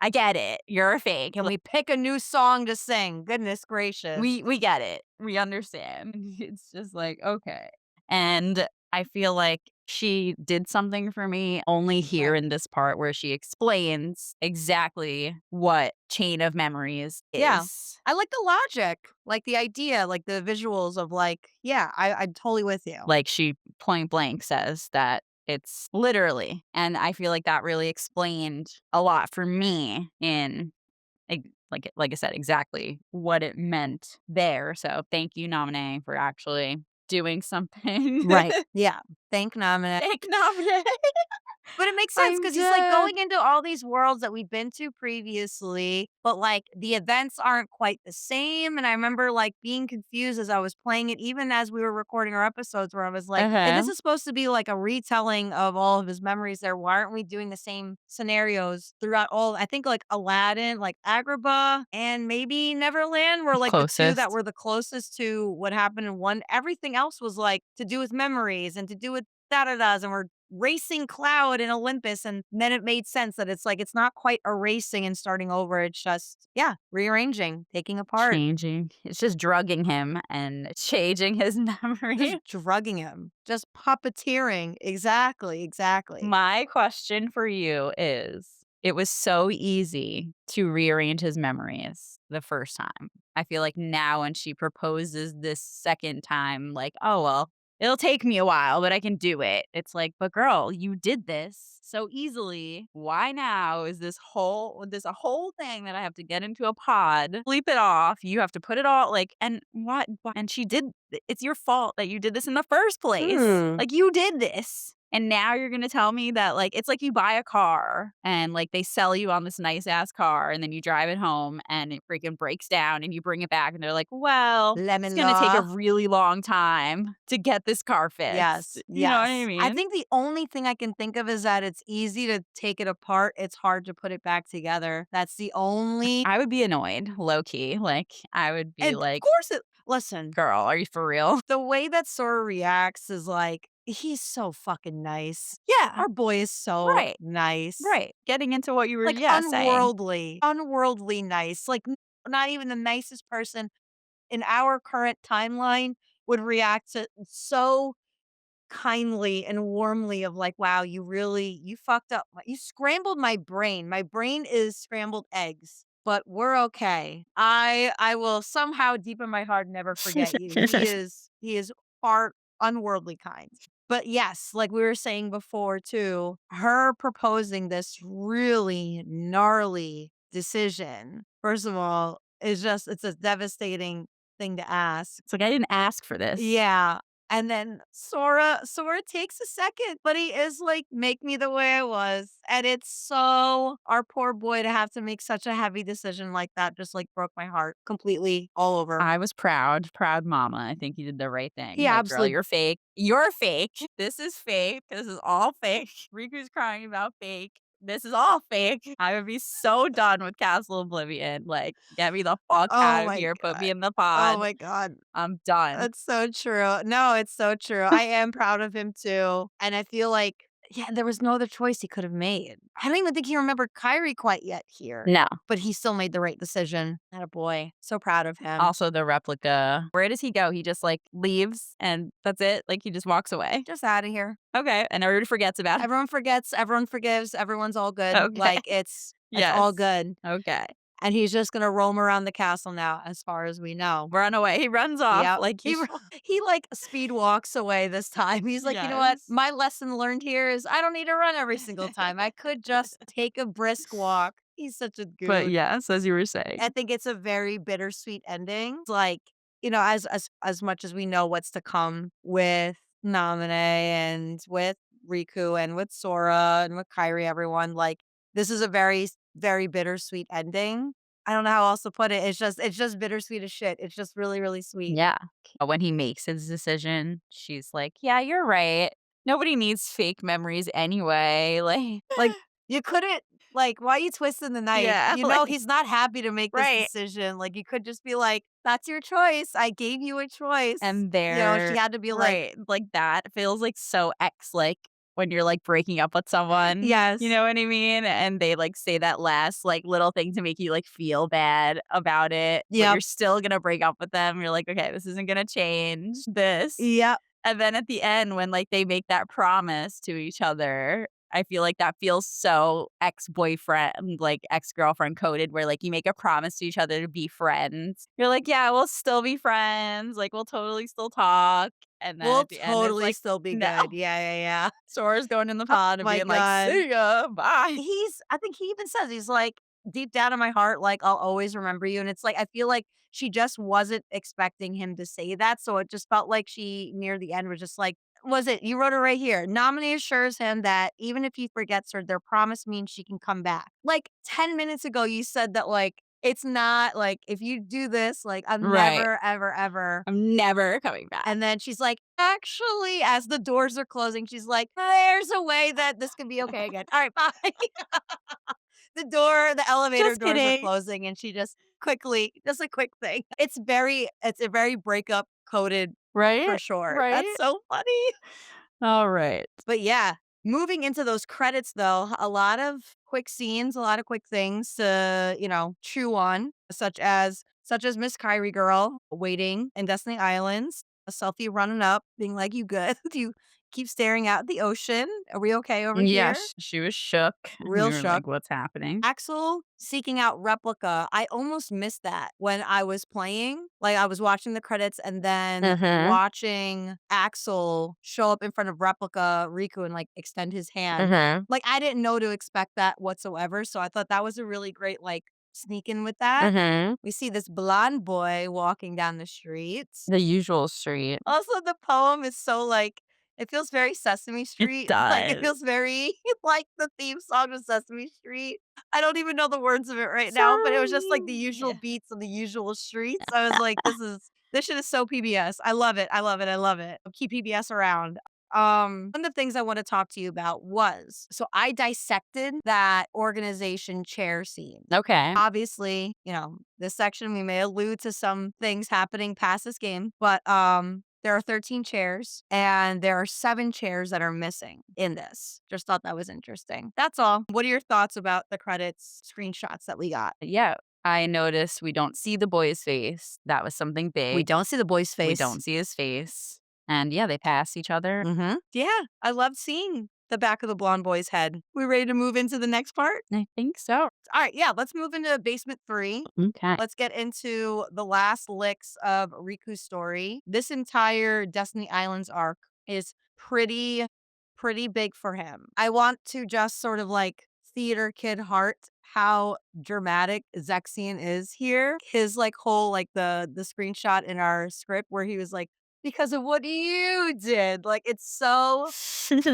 Speaker 1: I get it. You're a fake.
Speaker 2: Can we pick a new song to sing? Goodness gracious.
Speaker 1: We get it. We understand. It's just like, okay. And I feel like she did something for me only here
Speaker 2: Right.
Speaker 1: in this part where she explains exactly what chain of memories
Speaker 2: Yeah.
Speaker 1: is.
Speaker 2: I like the logic, like the idea, like the visuals of like, yeah, I'm totally with you.
Speaker 1: Like she point blank says that it's literally. And I feel like that really explained a lot for me in like I said, exactly what it meant there. So thank you, Nominee, for actually doing something.
Speaker 2: Right. Yeah. Thank Nominee.
Speaker 1: Thank Nominee.
Speaker 2: But it makes sense
Speaker 1: I'm
Speaker 2: because he's, like,
Speaker 1: dead.
Speaker 2: going into all these worlds that we've been to previously, but, like, the events aren't quite the same, and I remember, like, being confused as I was playing it, even as we were recording our episodes where I was like, "If this
Speaker 1: Uh-huh.
Speaker 2: is supposed to be, like, a retelling of all of his memories there, why aren't we doing the same scenarios throughout all" I think, like, Aladdin, like, Agrabah, and maybe Neverland were, like, the 2 that
Speaker 1: Closest.
Speaker 2: were the closest to what happened in 1. Everything else was, like, to do with memories and to do with da-da-das, and we're racing Cloud in Olympus, and then it made sense that it's like it's not quite erasing and starting over, it's just, yeah, rearranging, taking apart,
Speaker 1: Changing. It's just drugging him and changing his
Speaker 2: just
Speaker 1: memory.
Speaker 2: drugging him, just puppeteering. Exactly, exactly.
Speaker 1: My question for you is it was so easy to rearrange his memories the first time. I feel like now when she proposes this second time, like, oh, well, It'll take me a while, but I can do it. It's like, but girl, you did this so easily. Why now is this a whole thing that I have to get into a pod, sleep it off. You have to put it all like, and what? And she did. It's your fault that you did this in the first place.
Speaker 2: Hmm.
Speaker 1: Like you did this. And now you're gonna tell me that like it's like you buy a car and like they sell you on this nice ass car and then you drive it home and it freaking breaks down and you bring it back and they're like, well, it's
Speaker 2: Lemon
Speaker 1: gonna take a
Speaker 2: law.
Speaker 1: really long time to get this car fixed.
Speaker 2: Yes,
Speaker 1: You know what I
Speaker 2: yes. I
Speaker 1: mean?
Speaker 2: think the only thing I can think of is that it's easy to take it apart. It's hard to put it back together. That's the only.
Speaker 1: I would be annoyed, low key. Like I would be
Speaker 2: And of
Speaker 1: like,
Speaker 2: course it. Listen,
Speaker 1: girl, are you for real?
Speaker 2: the way that Sora reacts is like he's so fucking nice.
Speaker 1: Yeah.
Speaker 2: Our boy is so
Speaker 1: Right.
Speaker 2: nice.
Speaker 1: Right. Getting into what you were
Speaker 2: Like
Speaker 1: saying.
Speaker 2: unworldly nice. Like not even the nicest person in our current timeline would react to so kindly and warmly of like, wow, you fucked up. You scrambled my brain. My brain is scrambled eggs, but we're okay. I will somehow deep in my heart never forget you. He is far unworldly kind. But yes, like we were saying before too, her proposing this really gnarly decision, first of all, it's a devastating thing to ask.
Speaker 1: It's like I didn't ask for this.
Speaker 2: Yeah. And then Sora takes a second, but he is like, "Make me the way I was." And it's so our poor boy to have to make such a heavy decision like that just like broke my heart completely all over.
Speaker 1: I was proud, proud mama. I think you did the right thing.
Speaker 2: He
Speaker 1: Like, girl,
Speaker 2: absolutely
Speaker 1: you're fake. You're fake. This is fake. This is all fake. Riku's crying about fake. This is all fake. I would be so done with Castle Oblivion. Like, get me the fuck
Speaker 2: Oh
Speaker 1: out of
Speaker 2: my
Speaker 1: here. Put me
Speaker 2: god.
Speaker 1: in the
Speaker 2: Oh
Speaker 1: pod.
Speaker 2: my god.
Speaker 1: I'm done.
Speaker 2: That's so true. No, it's so true. I am proud of him too. And I feel like, yeah, there was no other choice he could have made. I don't even think he remembered Kyrie quite yet here,
Speaker 1: No.
Speaker 2: but he still made the right decision. A boy. So proud of him.
Speaker 1: Also, the replica. Where does he go? He just like leaves and that's it. Like, he just walks away.
Speaker 2: Just out of here.
Speaker 1: Okay. And everybody forgets about it.
Speaker 2: Everyone forgets, everyone forgives, everyone's all good.
Speaker 1: Okay.
Speaker 2: Like it's all
Speaker 1: Yes.
Speaker 2: good.
Speaker 1: Okay.
Speaker 2: And he's just gonna roam around the castle now, as far as we know.
Speaker 1: Run away. He runs off.
Speaker 2: Yep.
Speaker 1: Like,
Speaker 2: He he like speed walks away this time. He's like, you know what?
Speaker 1: yes.
Speaker 2: My lesson learned here is I don't need to run every single time. I could just take a brisk walk. He's such a
Speaker 1: But
Speaker 2: goon.
Speaker 1: yes, as you were saying.
Speaker 2: I think it's a very bittersweet ending. It's like, as much as we know what's to come with Namine and with Riku and with Sora and with Kairi, everyone, like this is a very bittersweet ending. I don't know how else to put it. It's just bittersweet as shit. It's just really, really sweet.
Speaker 1: Yeah. When he makes his decision, she's like, "Yeah, you're right. Nobody needs fake memories anyway."
Speaker 2: Like you couldn't like why you twisting the knife?
Speaker 1: Yeah,
Speaker 2: You know he's not happy to make this
Speaker 1: right.
Speaker 2: decision. Like you could just be like, "That's your choice. I gave you a choice."
Speaker 1: And
Speaker 2: She
Speaker 1: they're
Speaker 2: had to be like,
Speaker 1: right. Like that feels like so like when you're like breaking up with someone. You
Speaker 2: "Yes,
Speaker 1: know what I mean? And they like say that last like little thing to make you like feel bad about it, but
Speaker 2: yep,
Speaker 1: you're still gonna break up with them. You're like, okay, this isn't gonna change this.
Speaker 2: yep,
Speaker 1: And then at the end, when, like, they make that promise to each other, I feel like that feels so ex-boyfriend, like, ex-girlfriend coded where, like, you make a promise to each other to be friends. You're like, "Yeah, we'll still be friends, like, we'll totally still talk." And then
Speaker 2: we'll
Speaker 1: at the end, it's
Speaker 2: totally
Speaker 1: like,
Speaker 2: still be
Speaker 1: "No."
Speaker 2: good." Yeah.
Speaker 1: Sora's going in the
Speaker 2: Oh
Speaker 1: pod and
Speaker 2: my
Speaker 1: being like,
Speaker 2: god.
Speaker 1: "See ya, bye."
Speaker 2: I think he even says, he's like, "Deep down in my heart, like, I'll always remember you," and it's like, I feel like she just wasn't expecting him to say that, so it just felt like she, near the end, was just like was it you wrote it right here, "Nominee assures him that even if he forgets her, their promise means she can come back." Like, 10 minutes ago, you said that, like, it's not, like, if you do this, like, I'm
Speaker 1: Right.
Speaker 2: never, ever, ever
Speaker 1: I'm never coming back.
Speaker 2: and then she's like, "Actually," as the doors are closing, she's like, "There's a way that this can be okay again. Alright, bye." The elevator
Speaker 1: Just
Speaker 2: doors are
Speaker 1: kidding.
Speaker 2: closing, and she just a quick thing. It's a very breakup coded for
Speaker 1: Right?
Speaker 2: sure. That's
Speaker 1: Right?
Speaker 2: so funny.
Speaker 1: Alright.
Speaker 2: But yeah, moving into those credits though, a lot of quick scenes, a lot of quick things to, chew on, such as Miss Kyrie girl waiting in Destiny Islands, a selfie running up, being like, "You good? You keep staring out at the ocean. Are we okay over
Speaker 1: Yeah,
Speaker 2: here?
Speaker 1: she was shook. And we
Speaker 2: Real
Speaker 1: were
Speaker 2: shook.
Speaker 1: like, what's happening?
Speaker 2: Axel seeking out replica. I almost missed that when I was playing. Like I was watching the credits and then
Speaker 1: Uh-huh.
Speaker 2: watching Axel show up in front of replica Riku and like extend his hand.
Speaker 1: Uh-huh.
Speaker 2: Like I didn't know to expect that whatsoever. So I thought that was a really great like sneak in with that.
Speaker 1: Uh-huh.
Speaker 2: We see this blonde boy walking down the street.
Speaker 1: The usual street.
Speaker 2: Also, the poem is so like it feels very Sesame
Speaker 1: It
Speaker 2: Street. Like it
Speaker 1: does.
Speaker 2: feels very like the theme song of Sesame Street. I don't even know the words of it right now, but it was just like the
Speaker 1: Sorry.
Speaker 2: usual beats on the usual streets. I was like, this shit is so PBS. I love it. I love it. I love it. Keep PBS around. One of the things I want to talk to you about was so I dissected that organization chair scene.
Speaker 1: Okay.
Speaker 2: Obviously, this section we may allude to some things happening past this game, but there are 13 chairs and there are 7 chairs that are missing in this. Just thought that was interesting. That's all. What are your thoughts about the credits screenshots that we got?
Speaker 1: Yeah. I noticed we don't see the boy's face. That was something
Speaker 2: We
Speaker 1: big.
Speaker 2: don't see the boy's
Speaker 1: We
Speaker 2: face.
Speaker 1: don't see his face. And yeah, they pass each other.
Speaker 2: Yeah, I loved seeing the back of the blonde boy's head. We ready to move into the next part?
Speaker 1: I think so.
Speaker 2: All right, yeah, let's move into basement 3.
Speaker 1: Okay.
Speaker 2: Let's get into the last licks of Riku's story. This entire Destiny Islands arc is pretty big for him. I want to just sort of like theater kid heart how dramatic Zexion is here. His like whole like the screenshot in our script where he was like, because of what you did. Like it's so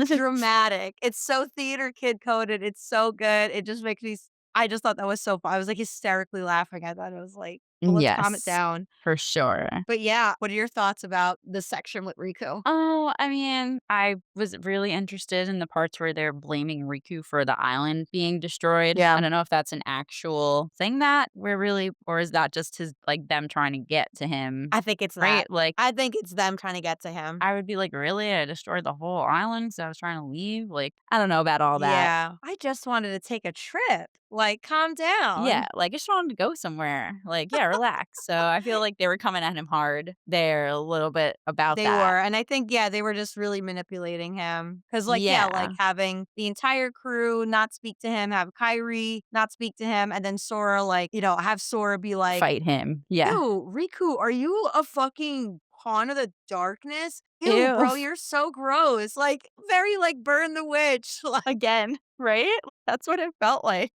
Speaker 2: dramatic. It's so theater kid coded. It's so good. It just makes me I just thought that was so fun. I was like hysterically laughing. I thought it was like, well, let's calm it
Speaker 1: Yes,
Speaker 2: down.
Speaker 1: for sure.
Speaker 2: But yeah, what are your thoughts about the section with Riku?
Speaker 1: Oh, I mean, I was really interested in the parts where they're blaming Riku for the island being destroyed.
Speaker 2: Yeah.
Speaker 1: I don't know if that's an actual thing that we're really, or is that just his, like, them trying to get to him,
Speaker 2: I think it's
Speaker 1: right?
Speaker 2: that.
Speaker 1: Like,
Speaker 2: I think it's them trying to get to him.
Speaker 1: I would be like, really? I destroyed the whole island because I was trying to leave? Like, I don't know about all that.
Speaker 2: Yeah. I just wanted to take a trip. Like, calm
Speaker 1: Yeah,
Speaker 2: down.
Speaker 1: like, I just wanted to go somewhere. Like, yeah, relax. So I feel like they were coming at him hard there a little bit about
Speaker 2: They
Speaker 1: that.
Speaker 2: were. And I think, yeah, they were just really manipulating him. Cause, like, yeah, like
Speaker 1: Yeah,
Speaker 2: having the entire crew not speak to him, have Kyrie not speak to him, and then Sora, like, have Sora be like,
Speaker 1: fight him. Yeah.
Speaker 2: ew, Riku, are you a fucking pawn of the darkness? Ew,
Speaker 1: Ew.
Speaker 2: bro, you're so gross. Like, very, like, burn the witch. Like,
Speaker 1: Again, right? That's what it felt like.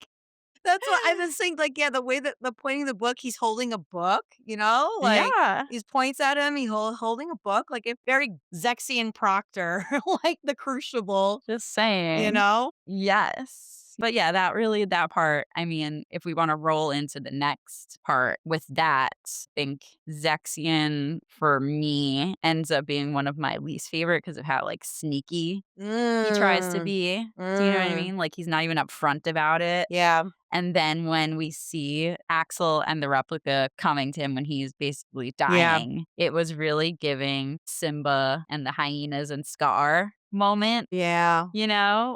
Speaker 2: that's what I was saying. Like, yeah, the way that the pointing the book, he's holding a book, like,
Speaker 1: Yeah.
Speaker 2: he points at him, holding a book, like, it's very Zexian Proctor, like the Crucible,
Speaker 1: Just
Speaker 2: you
Speaker 1: saying.
Speaker 2: know?
Speaker 1: Yes. But yeah, that part, I mean, if we wanna roll into the next part with that, I think Zexion, for me, ends up being one of my least favorite because of how, like, sneaky he tries to
Speaker 2: Mm,
Speaker 1: be. Do you know what I
Speaker 2: mm,
Speaker 1: mean? Like, he's not even upfront about it.
Speaker 2: yeah,
Speaker 1: And then when we see Axel and the replica coming to him when he's basically
Speaker 2: yeah,
Speaker 1: dying, it was really giving Simba and the hyenas and Scar moment,
Speaker 2: yeah,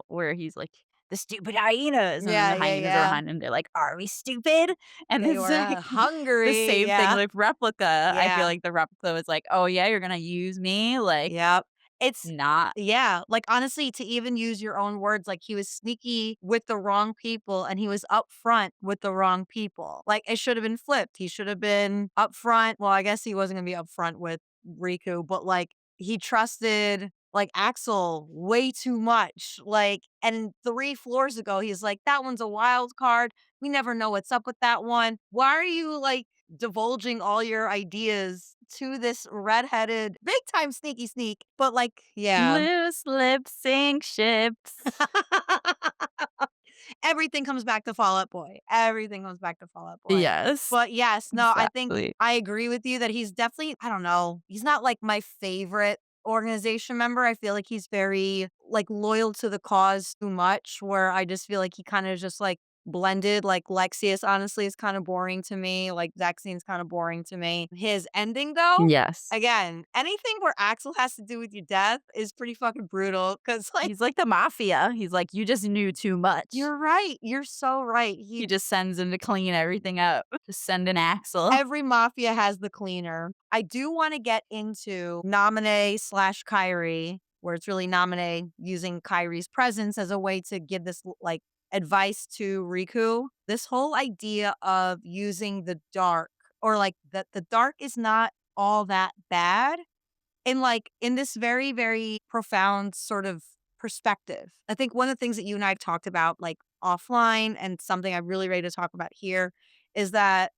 Speaker 1: where he's like, the stupid hyenas. And then
Speaker 2: yeah,
Speaker 1: the
Speaker 2: yeah,
Speaker 1: hyenas are
Speaker 2: yeah.
Speaker 1: behind him. They're like, are we stupid? And
Speaker 2: They
Speaker 1: it's
Speaker 2: were
Speaker 1: like the
Speaker 2: hungry,
Speaker 1: same thing
Speaker 2: yeah,
Speaker 1: with Replica. I feel
Speaker 2: yeah,
Speaker 1: like the Replica was like, oh, yeah, you're going to use me? Like,
Speaker 2: yep. It's
Speaker 1: not.
Speaker 2: Yeah, like, honestly, to even use your own words, like, he was sneaky with the wrong people, and he was upfront with the wrong people. Like, it should have been flipped. He should have been upfront well, I guess he wasn't gonna be upfront with Riku, but, like, he trusted, like, Axel way too much, like and 3 floors ago, he's like, "That one's a wild card. We never know what's up with that one. Why are you, like, divulging all your ideas to this redheaded big time sneaky sneak, but, like, yeah.
Speaker 1: Loose lip sync ships.
Speaker 2: Everything comes back to Fall Out Boy. Everything comes back to Fall Out Boy.
Speaker 1: Yes,
Speaker 2: But, yes, no, I think
Speaker 1: exactly.
Speaker 2: I agree with you that he's definitely I don't know, he's not, like, my favorite organization member. I feel like he's very, like, loyal to the cause too much, where I just feel like he kinda just, like, blended. Like, Lexius, honestly, is kinda boring to me. Like, Zexion's kinda boring to me. His ending, though,
Speaker 1: Yes.
Speaker 2: again, anything where Axel has to do with your death is pretty fucking brutal. Cause like,
Speaker 1: He's like the mafia. He's like, "You just knew too much."
Speaker 2: you're right. You're so right.
Speaker 1: He just sends him to clean everything up. Just send an Axel.
Speaker 2: Every mafia has the cleaner. I do wanna get into Naminé/Kyrie where it's really Namine using Kairi's presence as a way to give this like advice to Riku. This whole idea of using the dark or like that the dark is not all that bad and like in this very, very profound sort of perspective. I think one of the things that you and I have talked about like offline and something I'm really ready to talk about here is that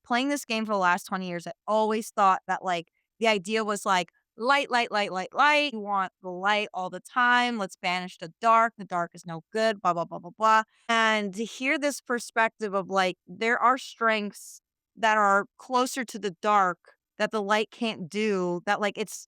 Speaker 2: playing this game for the last 20 years, I always thought that like the idea was like light, light, light, light, light. You want the light all the time. Let's banish the dark. The dark is no good, blah, blah, blah, blah, blah. And to hear this perspective of like there are strengths that are closer to the dark that the light can't do, that like it's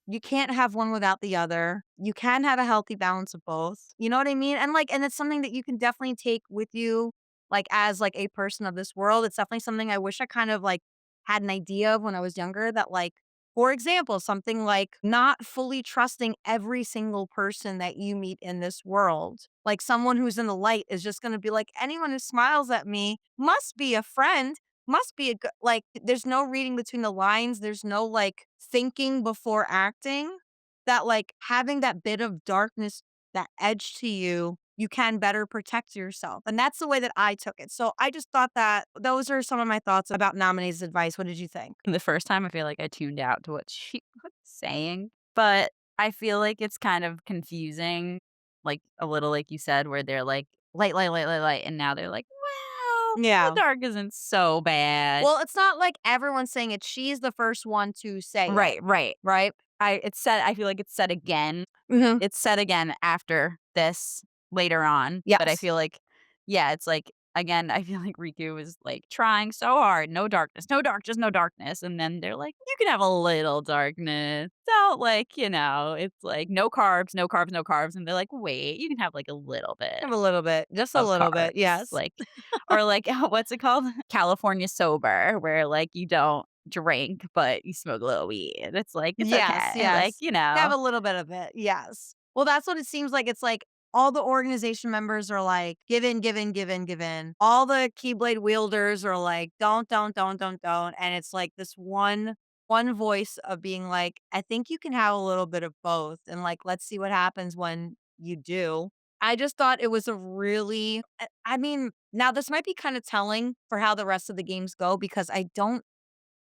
Speaker 2: you can't have one without the other. You can have a healthy balance of both. You know what I mean? And like and it's something that you can definitely take with you like, as, like, a person of this world. It's definitely something I wish I kind of, like, had an idea of when I was younger that, like, for example, something like not fully trusting every single person that you meet in this world. Like, someone who's in the light is just gonna be like, "Anyone who smiles at me must be a friend, must be a good" like, there's no reading between the lines, there's no, like, thinking before acting, that, like, having that bit of darkness that edge to you, you can better protect yourself. And that's the way that I took it. So I just thought that those are some of my thoughts about Nominee's advice. What did you think?
Speaker 1: The first time, I feel like I tuned out to what she was saying, but I feel like it's kind of confusing, like, a little like you said, where they're like, "Light, light, light, light, light," and now they're like, "Well, the
Speaker 2: Yeah.
Speaker 1: dark isn't so bad."
Speaker 2: Well, it's not like everyone's saying it. She's the first one to say it,
Speaker 1: Right, right.
Speaker 2: right?
Speaker 1: I feel like it's said again.
Speaker 2: Mhm.
Speaker 1: It's said again after this later on, but I
Speaker 2: Yes.
Speaker 1: feel like yeah, it's like again, I feel like Riku is, like, trying so hard, "No darkness, no dark, just no darkness," and then they're like, "You can have a little darkness." Don't like, it's like, "No carbs, no carbs, no carbs," and they're like, "Wait, you can have, like, a little bit
Speaker 2: Have a little bit, just a
Speaker 1: of
Speaker 2: little bit.
Speaker 1: carbs."
Speaker 2: Yes.
Speaker 1: Like or like, what's it called? California sober, where, like, you don't drink, but you smoke a little weed. It's like, it's
Speaker 2: Yes,
Speaker 1: okay, like,
Speaker 2: yes. Have a little bit of it. Yes. Well, that's what it seems like. It's like all the organization members are like, give in, give in, give in, give in. All the Keyblade wielders are like, don't. And it's like this one voice of being like, I think you can have a little bit of both. And like, let's see what happens when you do. I just thought it was a really I mean, now this might be kind of telling for how the rest of the games go because I don't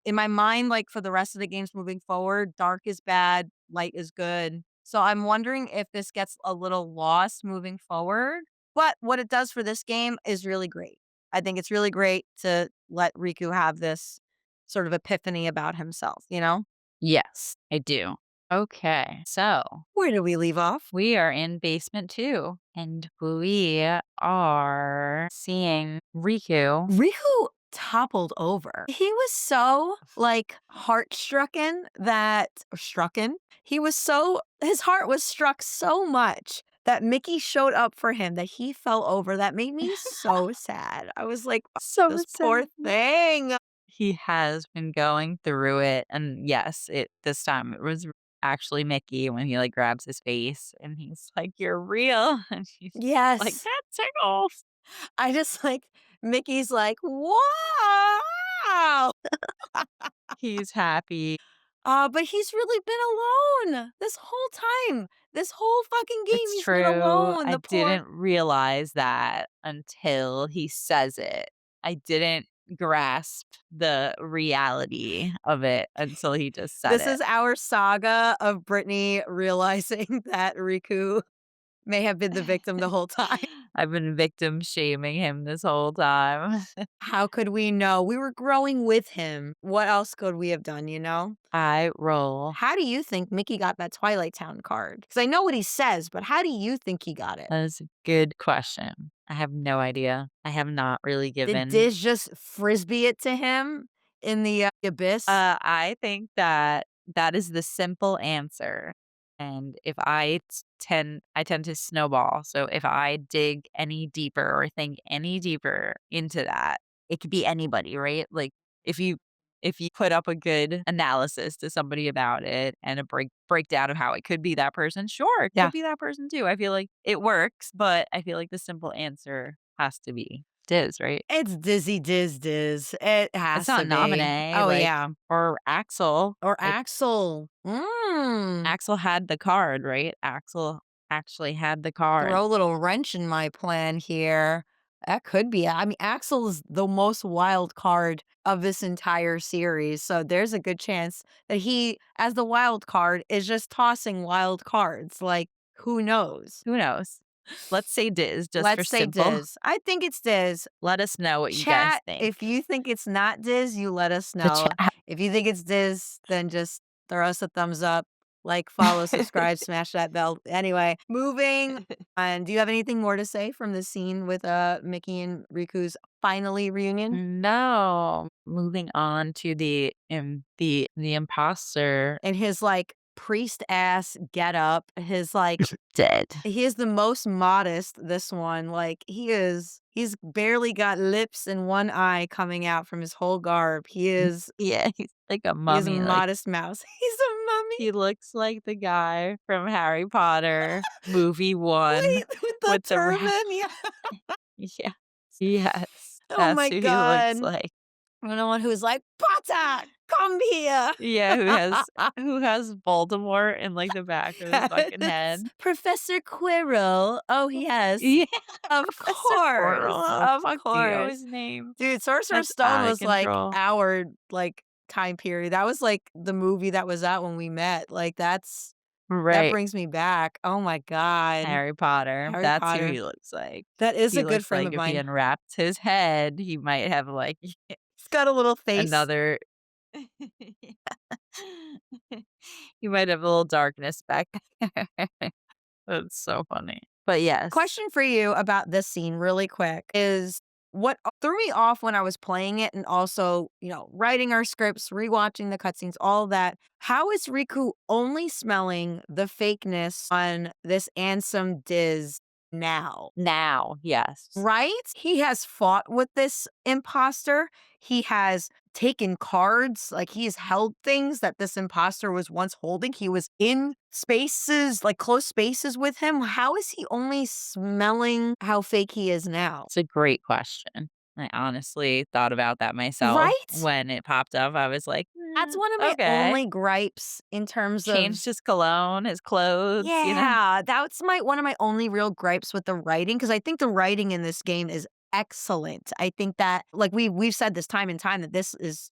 Speaker 2: in my mind, like, for the rest of the games moving forward, dark is bad, light is good. So I'm wondering if this gets a little lost moving forward. But what it does for this game is really great. I think it's really great to let Riku have this sort of epiphany about himself, you know?
Speaker 1: Yes, I do. Okay, so
Speaker 2: Where do we leave off?
Speaker 1: we are in basement 2, and we are seeing Riku.
Speaker 2: Riku toppled over. He was so, like, heart-strucken that strucken? He was so his heart was struck so much that Mickey showed up for him that he fell over. That made me so sad. I was like, "Oh,
Speaker 1: So
Speaker 2: this poor
Speaker 1: sad.
Speaker 2: thing."
Speaker 1: He has been going through it, and yes, this time it was actually Mickey when he, like, grabs his face, and he's like, "You're real," and she's like,
Speaker 2: Yes.
Speaker 1: "That tickles."
Speaker 2: I just like Mickey's like, "Wow."
Speaker 1: He's happy.
Speaker 2: But he's really been alone this whole time. This whole fucking game,
Speaker 1: It's
Speaker 2: he's been
Speaker 1: true.
Speaker 2: alone.
Speaker 1: I
Speaker 2: The poor
Speaker 1: didn't realize that until he says it. I didn't grasp the reality of it until he just said
Speaker 2: This
Speaker 1: it.
Speaker 2: is our saga of Brittany realizing that Riku may have been the victim the whole time.
Speaker 1: I've been victim shaming him this whole time.
Speaker 2: How could we know? We were growing with him. What else could we have done, you know?
Speaker 1: I roll.
Speaker 2: How do you think Mickey got that Twilight Town card? Because I know what he says, but how do you think he got it?
Speaker 1: That is a good question. I have no idea. I have not really
Speaker 2: Did
Speaker 1: given
Speaker 2: Diz just frisbee it to him in the abyss?
Speaker 1: I think that that is the simple answer, and if I tend to snowball, so if I dig any deeper or think any deeper into that, it could be anybody, right? Like, if you put up a good analysis to somebody about it and a breakdown of how it could be that person, sure, it
Speaker 2: Yeah.
Speaker 1: could be that person too. I feel like it works, but I feel like the simple answer has to be. Diz, right?
Speaker 2: It's Dizzy Diz. It
Speaker 1: It's
Speaker 2: has
Speaker 1: not
Speaker 2: to be.
Speaker 1: Naminé,
Speaker 2: Oh,
Speaker 1: like,
Speaker 2: yeah.
Speaker 1: or Axel.
Speaker 2: Or
Speaker 1: Like,
Speaker 2: Axel.
Speaker 1: Axel had the card, right? Axel actually had the card.
Speaker 2: Throw a little wrench in my plan here. That could be. I mean, Axel's the most wild card of this entire series. So there's a good chance that he, as the wild card, is just tossing wild cards. Like, who knows?
Speaker 1: Who knows? Let's say Diz just for
Speaker 2: Let's say
Speaker 1: simple.
Speaker 2: Diz. I think it's Diz.
Speaker 1: Let us know what you guys
Speaker 2: Chat,
Speaker 1: think.
Speaker 2: if you think it's not Diz, you let us
Speaker 1: The
Speaker 2: know.
Speaker 1: chat.
Speaker 2: If you think it's Diz, then just throw us a thumbs up, like, follow, subscribe, smash that bell. Anyway, moving on. Do you have anything more to say from the scene with Mickey and Riku's finally reunion?
Speaker 1: No. Moving on to the imposter
Speaker 2: And his like priest ass get up, his like
Speaker 1: dead.
Speaker 2: he is the most modest, this one. Like, he's barely got lips and one eye coming out from his whole garb.
Speaker 1: Yeah, he's like a
Speaker 2: He is a
Speaker 1: mummy, like,
Speaker 2: modest mouse. He's a mummy.
Speaker 1: he looks like the guy from Harry Potter movie 1
Speaker 2: Wait, with the
Speaker 1: with the rat.
Speaker 2: turban? Yeah.
Speaker 1: Yeah. Yes,
Speaker 2: Oh
Speaker 1: that's
Speaker 2: my
Speaker 1: who he looks
Speaker 2: god.
Speaker 1: like.
Speaker 2: I'm the one who's like, "Potter, come here."
Speaker 1: Yeah, who has Voldemort in, like, the back of his fucking
Speaker 2: Yes.
Speaker 1: head.
Speaker 2: Professor Quirrell. Oh, yes.
Speaker 1: Yeah,
Speaker 2: Of
Speaker 1: Professor
Speaker 2: course.
Speaker 1: Quirrell. Oh,
Speaker 2: Of
Speaker 1: fuck you,
Speaker 2: course.
Speaker 1: his name.
Speaker 2: Dude, Sorcerer's
Speaker 1: That's
Speaker 2: Stone
Speaker 1: out of
Speaker 2: was, like,
Speaker 1: control.
Speaker 2: our, like, time period. That was, like, the movie that was out when we met. Like, that
Speaker 1: Right.
Speaker 2: brings me back. Oh my god.
Speaker 1: Harry Potter,
Speaker 2: Harry
Speaker 1: that's who
Speaker 2: Potter.
Speaker 1: he looks like.
Speaker 2: That is
Speaker 1: He
Speaker 2: a good
Speaker 1: looks
Speaker 2: friend
Speaker 1: like
Speaker 2: of
Speaker 1: if he
Speaker 2: mine.
Speaker 1: unwrapped his head, he might have, like,
Speaker 2: He's got a little face.
Speaker 1: another he might have a little darkness back there. That's so funny. But yes.
Speaker 2: Question for you about this scene really quick is what threw me off when I was playing it and also, writing our scripts, rewatching the cutscenes, all that. How is Riku only smelling the fakeness on this Ansem Diz now?
Speaker 1: Now, yes.
Speaker 2: Right? He has fought with this imposter. He has taken cards, like he has held things that this imposter was once holding. He was in spaces, like close spaces with him. How is he only smelling how fake he is now?
Speaker 1: It's a great question. I honestly thought about that myself
Speaker 2: Right?
Speaker 1: when it popped up. I was like,
Speaker 2: That's one of my
Speaker 1: okay."
Speaker 2: only gripes in terms of
Speaker 1: Changed his cologne, his clothes.
Speaker 2: yeah, that's one of my only real gripes with the writing because I think the writing in this game is excellent. I think that like we've said this time and time that this is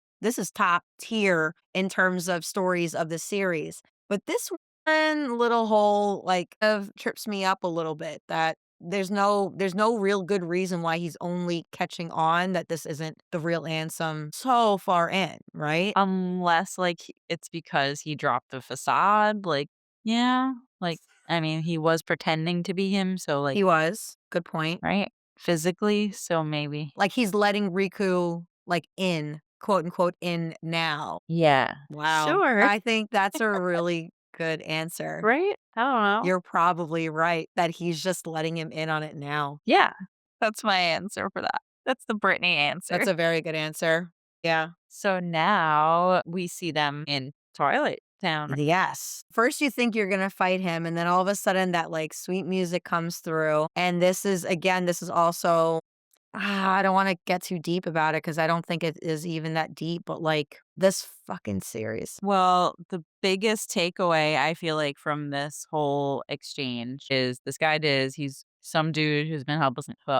Speaker 2: top tier in terms of stories of the series. But this one little hole like of trips me up a little bit that there's no real good reason why he's only catching on that this isn't the real Ansem so far in, right?
Speaker 1: Unless, like, it's because he dropped the facade, like, yeah, like, I mean, he was pretending to be him, so, like,
Speaker 2: He was. Good point.
Speaker 1: right? Physically, so maybe.
Speaker 2: Like, he's letting Riku, like, in, quote, unquote, "in now."
Speaker 1: Yeah.
Speaker 2: Wow.
Speaker 1: Sure.
Speaker 2: I think that's a really good answer.
Speaker 1: Right? I don't know.
Speaker 2: You're probably right that he's just letting him in on it now.
Speaker 1: Yeah. That's my answer for that. That's the Brittany answer.
Speaker 2: That's a very good answer. Yeah.
Speaker 1: So now we see them in Twilight Town.
Speaker 2: Yes. First, you think you're going to fight him, and then all of a sudden, that, like, sweet music comes through. And this is also I don't wanna get too deep about it because I don't think it is even that deep, but, like, this fucking series.
Speaker 1: Well, the biggest takeaway I feel like from this whole exchange is this guy Diz, he's some dude who's been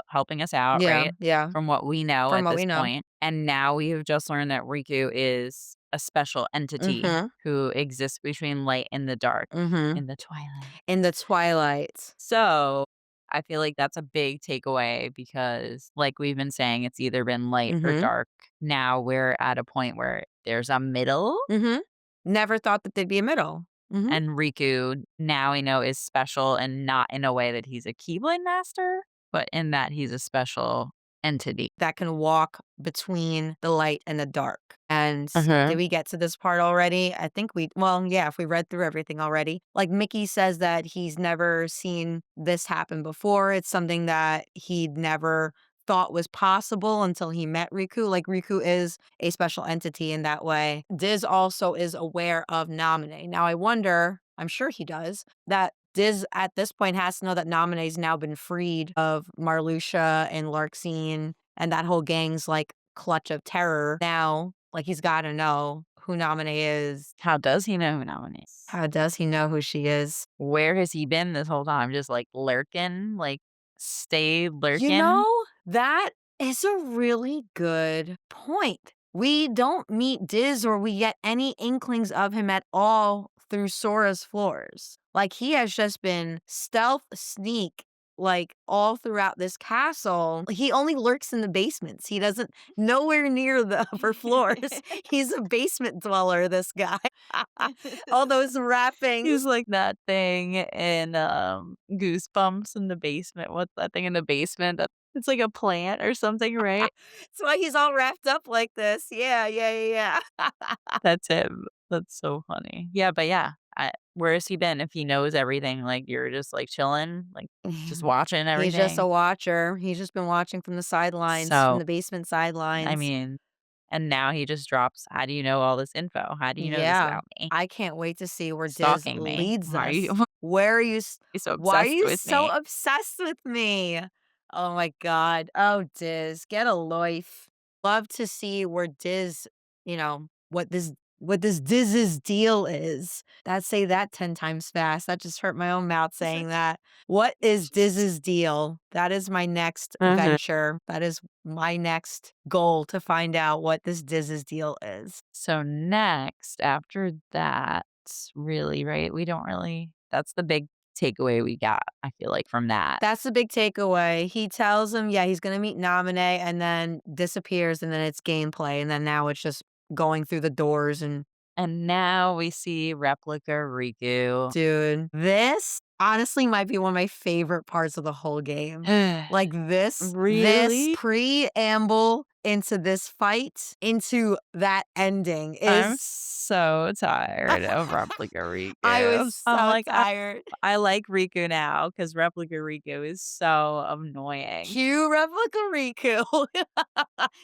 Speaker 1: helping us out,
Speaker 2: Yeah,
Speaker 1: right?
Speaker 2: yeah,
Speaker 1: From what we know
Speaker 2: from
Speaker 1: at
Speaker 2: what
Speaker 1: this
Speaker 2: we know.
Speaker 1: point. And now we have just learned that Riku is a special entity
Speaker 2: Mhm,
Speaker 1: who exists between light and the dark
Speaker 2: mhm.
Speaker 1: in the twilight.
Speaker 2: In the twilight.
Speaker 1: So I feel like that's a big takeaway because, like we've been saying, it's either been light or
Speaker 2: Mhm,
Speaker 1: dark. Now we're at a point where there's a middle.
Speaker 2: mhm. Never thought that there'd be a middle. Mhm.
Speaker 1: And Riku, now we know, is special and not in a way that he's a Keyblade master, but in that he's a special entity.
Speaker 2: That can walk between the light and the dark. And
Speaker 1: Uh-huh.
Speaker 2: did we get to this part already? I think well, yeah, if we read through everything already. Like Mickey says that he's never seen this happen before. It's something that he'd never thought was possible until he met Riku. Like Riku is a special entity in that way. Diz also is aware of Namine. Now I wonder, I'm sure he does, that Diz at this point has to know that Naminé's now been freed of Marluxia and Larxene and that whole gang's like clutch of terror. Now, like he's got to know who Naminé is.
Speaker 1: How does he know who Naminé is?
Speaker 2: How does he know who she is?
Speaker 1: Where has he been this whole time? Just, like, lurking? Like, stay
Speaker 2: You
Speaker 1: lurking?
Speaker 2: know, that is a really good point. We don't meet Diz or we get any inklings of him at all through Sora's floors. Like he has just been stealth sneak like all throughout this castle. He only lurks in the basements. He doesn't nowhere near the upper floors. He's a basement dweller, this guy. All those
Speaker 1: He's
Speaker 2: wrappings.
Speaker 1: like that thing in, Goosebumps in the basement. What's that thing in the basement? That it's like a plant or something, right?
Speaker 2: That's why he's all wrapped up like this. Yeah, yeah, yeah, yeah.
Speaker 1: That's him. That's so funny. Yeah, but yeah, where has he been if he knows everything? Like, you're just, like, chilling, like, just watching
Speaker 2: He's just a
Speaker 1: everything?
Speaker 2: watcher. He's just been watching from the sidelines, from
Speaker 1: So,
Speaker 2: the basement
Speaker 1: I
Speaker 2: sidelines.
Speaker 1: mean and now he just drops, "How do you know all this info? How do you know this
Speaker 2: Yeah.
Speaker 1: about me?
Speaker 2: I can't wait to see where Diz
Speaker 1: Stalking me.
Speaker 2: leads
Speaker 1: Why are you
Speaker 2: us. Where are you
Speaker 1: so
Speaker 2: why are
Speaker 1: obsessed
Speaker 2: you
Speaker 1: with
Speaker 2: so
Speaker 1: me?"
Speaker 2: obsessed with me? Oh my god. Oh, Diz, get a life. Love to see where Diz, what this Diz's deal is. That say that 10 times fast. That just hurt my own mouth saying that. What is Diz's deal? That is my next
Speaker 1: Mhm.
Speaker 2: venture. That is my next goal to find out what this Diz's deal is.
Speaker 1: So next, after that, really, right? We don't really that's the big takeaway we got, I feel like, from that.
Speaker 2: That's the big takeaway. He tells him, yeah, he's gonna meet Naminé and then disappears, and then it's gameplay, and then now it's just going through the doors and
Speaker 1: And now we see Replica Riku.
Speaker 2: dude, this honestly might be one of my favorite parts of the whole game. Like this
Speaker 1: Really?
Speaker 2: preamble into this fight, into that ending
Speaker 1: I'm
Speaker 2: is
Speaker 1: so tired of Replica
Speaker 2: I was
Speaker 1: Riku. I'm
Speaker 2: so
Speaker 1: like,
Speaker 2: tired.
Speaker 1: I like Riku now because Replica Riku is so annoying.
Speaker 2: Cue Replica Riku.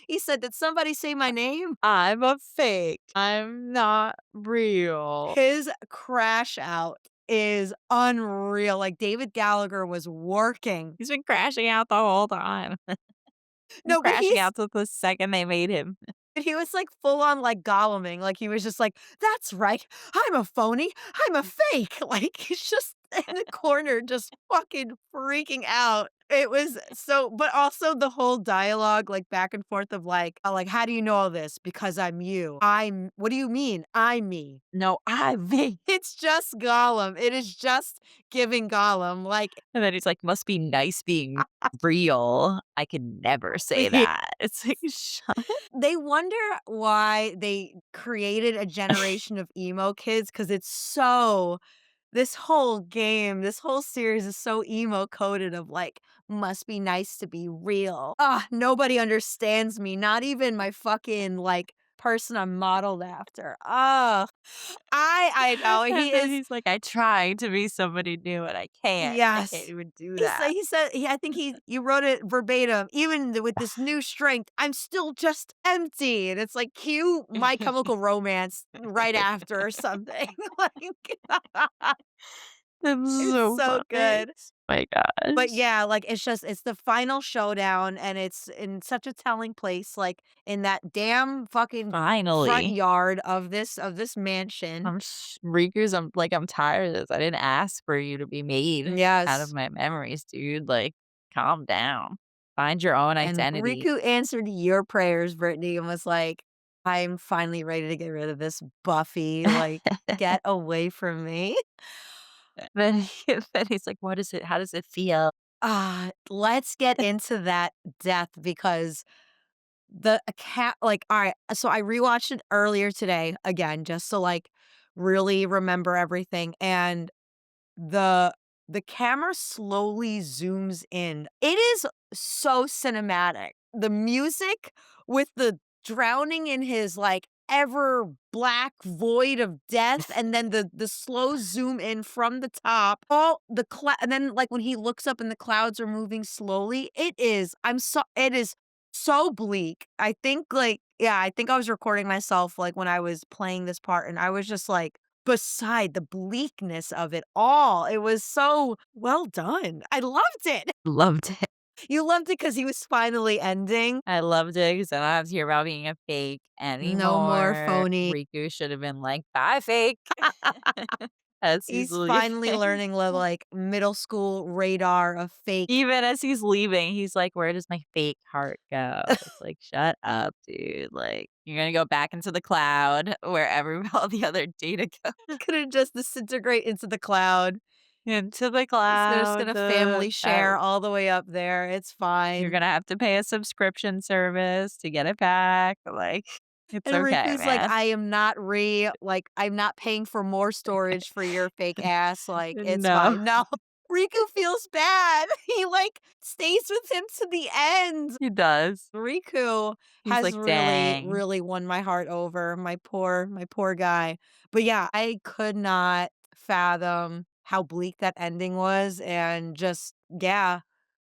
Speaker 2: He said, "Did somebody say my name?"
Speaker 1: I'm a fake. I'm not real.
Speaker 2: His crash out is unreal. Like David Gallagher was working.
Speaker 1: He's been crashing out the whole time.
Speaker 2: No, but
Speaker 1: Crashing out to the second they made him.
Speaker 2: he was like full on like Golluming. Like he was just like, "That's right. I'm a phony. I'm a fake." Like he's just in the corner just fucking freaking out. It was so but also the whole dialogue like back and forth of like, "How do you know all this? Because I'm you. I'm what do you mean? I'm me."
Speaker 1: No, I me.
Speaker 2: It's just Gollum. It is just giving Gollum like
Speaker 1: And then he's like, "Must be nice being real." I could never say that. It's like, shut
Speaker 2: they wonder why they created a generation of emo kids because it's so this whole game, this whole series is so emo coded of like, must be nice to be real. Ah, nobody understands me, not even my fucking like person I'm modeled after. Ah, I know
Speaker 1: And
Speaker 2: he
Speaker 1: then
Speaker 2: is.
Speaker 1: he's like, "I tried to be somebody new and I can't. I can't
Speaker 2: Yes.
Speaker 1: even do
Speaker 2: He said
Speaker 1: that."
Speaker 2: he said he I think he you wrote it verbatim, "Even with this new strength, I'm still just empty," and it's like, cue My Chemical Romance right after or something, like,
Speaker 1: That's
Speaker 2: it's
Speaker 1: so
Speaker 2: so
Speaker 1: funny.
Speaker 2: good.
Speaker 1: My
Speaker 2: But
Speaker 1: gosh.
Speaker 2: yeah, like, it's the final showdown, and it's in such a telling place, like, in that damn fucking front
Speaker 1: Finally.
Speaker 2: yard of this mansion.
Speaker 1: Riku's I'm tired of this. I didn't ask for you to be made out of
Speaker 2: Yes.
Speaker 1: my memories, dude. Like, calm down. Find your own
Speaker 2: And
Speaker 1: identity.
Speaker 2: Riku answered your prayers, Brittany, and was like, "I'm finally ready to get rid of this Buffy, like, get away from me."
Speaker 1: Then he's like, "What is it? How does it feel?"
Speaker 2: Let's get into that death because the cat like, alright, so I rewatched it earlier today, again, just to, like, really remember everything, and the the camera slowly zooms in. It is so cinematic. The music with the drowning in his, like, ever black void of death, and then the slow zoom in from the top, all the and then, like, when he looks up and the clouds are moving slowly, it is so bleak. I think, like yeah, I think I was recording myself, like, when I was playing this part, and I was just like beside the bleakness of it all. It was so well done. I loved it.
Speaker 1: Loved it.
Speaker 2: You loved it because he was finally ending.
Speaker 1: I loved it because I don't have to hear about being a fake
Speaker 2: No more
Speaker 1: anymore.
Speaker 2: phony.
Speaker 1: Riku should have been like, "Bye, fake." As he's
Speaker 2: He's finally
Speaker 1: leaving.
Speaker 2: learning the, like, middle school radar of fake.
Speaker 1: Even as he's leaving, he's like, "Where does my fake heart go?" It's like, "Shut up, dude. Like, you're gonna go back into the cloud where all the other data go
Speaker 2: Couldn't just disintegrate into the cloud.
Speaker 1: into the
Speaker 2: They're just
Speaker 1: cloud."
Speaker 2: gonna family share all the way up there. It's
Speaker 1: You're
Speaker 2: fine.
Speaker 1: gonna have to pay a subscription service to get it back. Like, it's
Speaker 2: And
Speaker 1: okay,
Speaker 2: Riku's like,
Speaker 1: man.
Speaker 2: I'm not paying for more storage for your fake ass. Like, it's
Speaker 1: No,
Speaker 2: fine. No. Riku feels bad. He like stays with him to the end.
Speaker 1: he does.
Speaker 2: Riku
Speaker 1: He's
Speaker 2: has
Speaker 1: like,
Speaker 2: really,
Speaker 1: "Dang."
Speaker 2: really won my heart over. My poor guy. But yeah, I could not fathom how bleak that ending was. And just, yeah,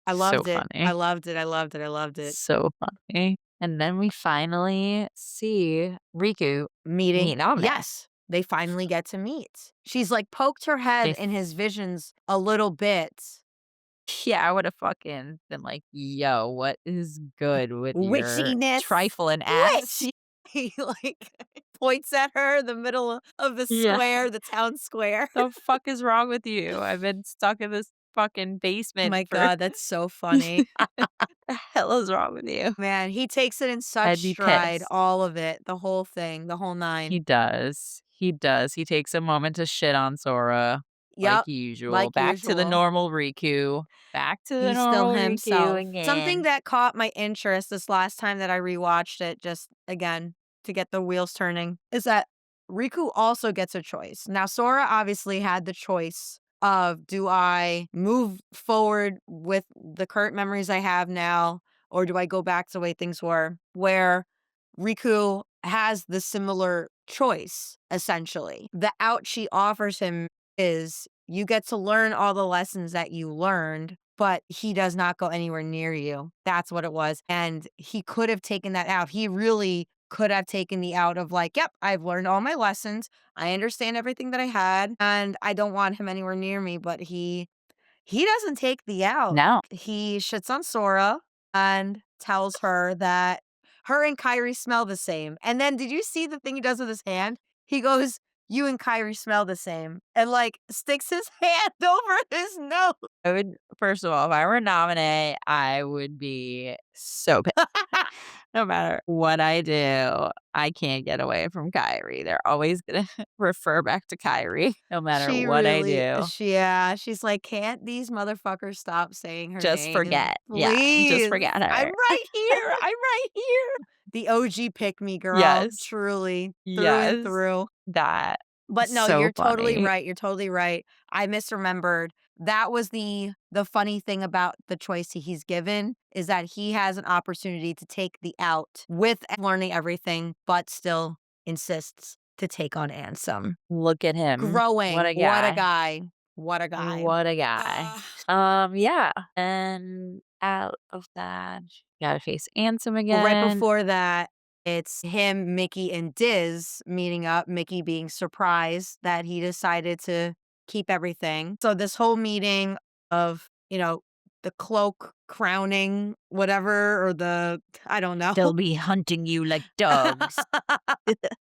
Speaker 2: I
Speaker 1: So
Speaker 2: loved it. I
Speaker 1: funny.
Speaker 2: loved it. I loved it. I loved it.
Speaker 1: So funny. And then we finally see Riku
Speaker 2: Meeting.
Speaker 1: meet Name.
Speaker 2: Yes, they finally get to meet. She's like poked her head
Speaker 1: They
Speaker 2: in his visions a little bit.
Speaker 1: Yeah, I would have fucking been like, "Yo, what is good with your
Speaker 2: Witchiness.
Speaker 1: trifling ass?"
Speaker 2: Witch. He like points at her in the middle of the
Speaker 1: Yeah.
Speaker 2: square, the town square.
Speaker 1: The fuck is wrong with you? I've been stuck in this fucking
Speaker 2: Oh
Speaker 1: basement
Speaker 2: my
Speaker 1: for
Speaker 2: god, that's so funny.
Speaker 1: the hell is wrong with you?
Speaker 2: Man, he takes it in such
Speaker 1: I'd be
Speaker 2: stride,
Speaker 1: pissed.
Speaker 2: all of it, the whole thing, the whole
Speaker 1: He
Speaker 2: 9.
Speaker 1: does. He does. He takes a moment to shit on Sora like
Speaker 2: Yep,
Speaker 1: usual.
Speaker 2: like
Speaker 1: Back to the
Speaker 2: usual.
Speaker 1: normal Riku. Back to the
Speaker 2: He's still
Speaker 1: normal Riku
Speaker 2: himself. Something
Speaker 1: again.
Speaker 2: that caught my interest this last time that I rewatched it, just again to get the wheels turning, is that Riku also gets a choice. Now, Sora obviously had the choice of, do I move forward with the current memories I have now, or do I go back to the way things were? Where Riku has the similar choice, essentially. The out she offers him is, you get to learn all the lessons that you learned, but he does not go anywhere near you. That's what it was. And he could have taken that out. He really could have taken the out of like, yep, I've learned all my lessons. I understand everything that I had, and I don't want him anywhere near me. But he doesn't take the out.
Speaker 1: No.
Speaker 2: He shits on Sora and tells her that her and Kyrie smell the same. And then did you see the thing he does with his hand? He goes, "You and Kyrie smell the same," and like sticks his hand over his nose.
Speaker 1: I would first of all, if I were nominee, I would be so pissed. No matter what I do, I can't get away from Kyrie. They're always gonna refer back to Kyrie no matter
Speaker 2: She
Speaker 1: what I
Speaker 2: really,
Speaker 1: do.
Speaker 2: yeah, she's like, "Can't these motherfuckers stop saying her
Speaker 1: Just
Speaker 2: name?
Speaker 1: forget. Yeah, just
Speaker 2: Please.
Speaker 1: forget
Speaker 2: I'm
Speaker 1: her.
Speaker 2: right here. I'm right here." The OG pick me girl,
Speaker 1: Yes.
Speaker 2: truly, through and
Speaker 1: Yes.
Speaker 2: through.
Speaker 1: That
Speaker 2: But
Speaker 1: is
Speaker 2: no,
Speaker 1: so
Speaker 2: you're totally
Speaker 1: funny.
Speaker 2: right, you're totally right. I misremembered. That was the funny thing about the choice he's given, is that he has an opportunity to take the out with learning everything, but still insists to take on Ansem.
Speaker 1: Look at him. What
Speaker 2: Growing.
Speaker 1: a
Speaker 2: What a
Speaker 1: guy.
Speaker 2: guy. What a guy.
Speaker 1: What a guy.
Speaker 2: Ah.
Speaker 1: Yeah. And out of that, you gotta face Ansem
Speaker 2: Right
Speaker 1: again.
Speaker 2: before that, it's him, Mickey, and Diz meeting up, Mickey being surprised that he decided to keep everything. So this whole meeting of, the cloak crowning, whatever, or I don't know.
Speaker 1: They'll be hunting you like dogs.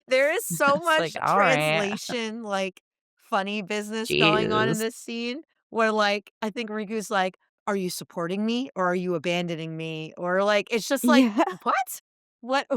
Speaker 2: There is so
Speaker 1: It's like,
Speaker 2: much
Speaker 1: all right.
Speaker 2: translation, like funny business going on in
Speaker 1: Jesus.
Speaker 2: this scene where, like, I think Riku's like, "Are you supporting me or are you abandoning me?" Or like, it's just like,
Speaker 1: Yeah.
Speaker 2: what? What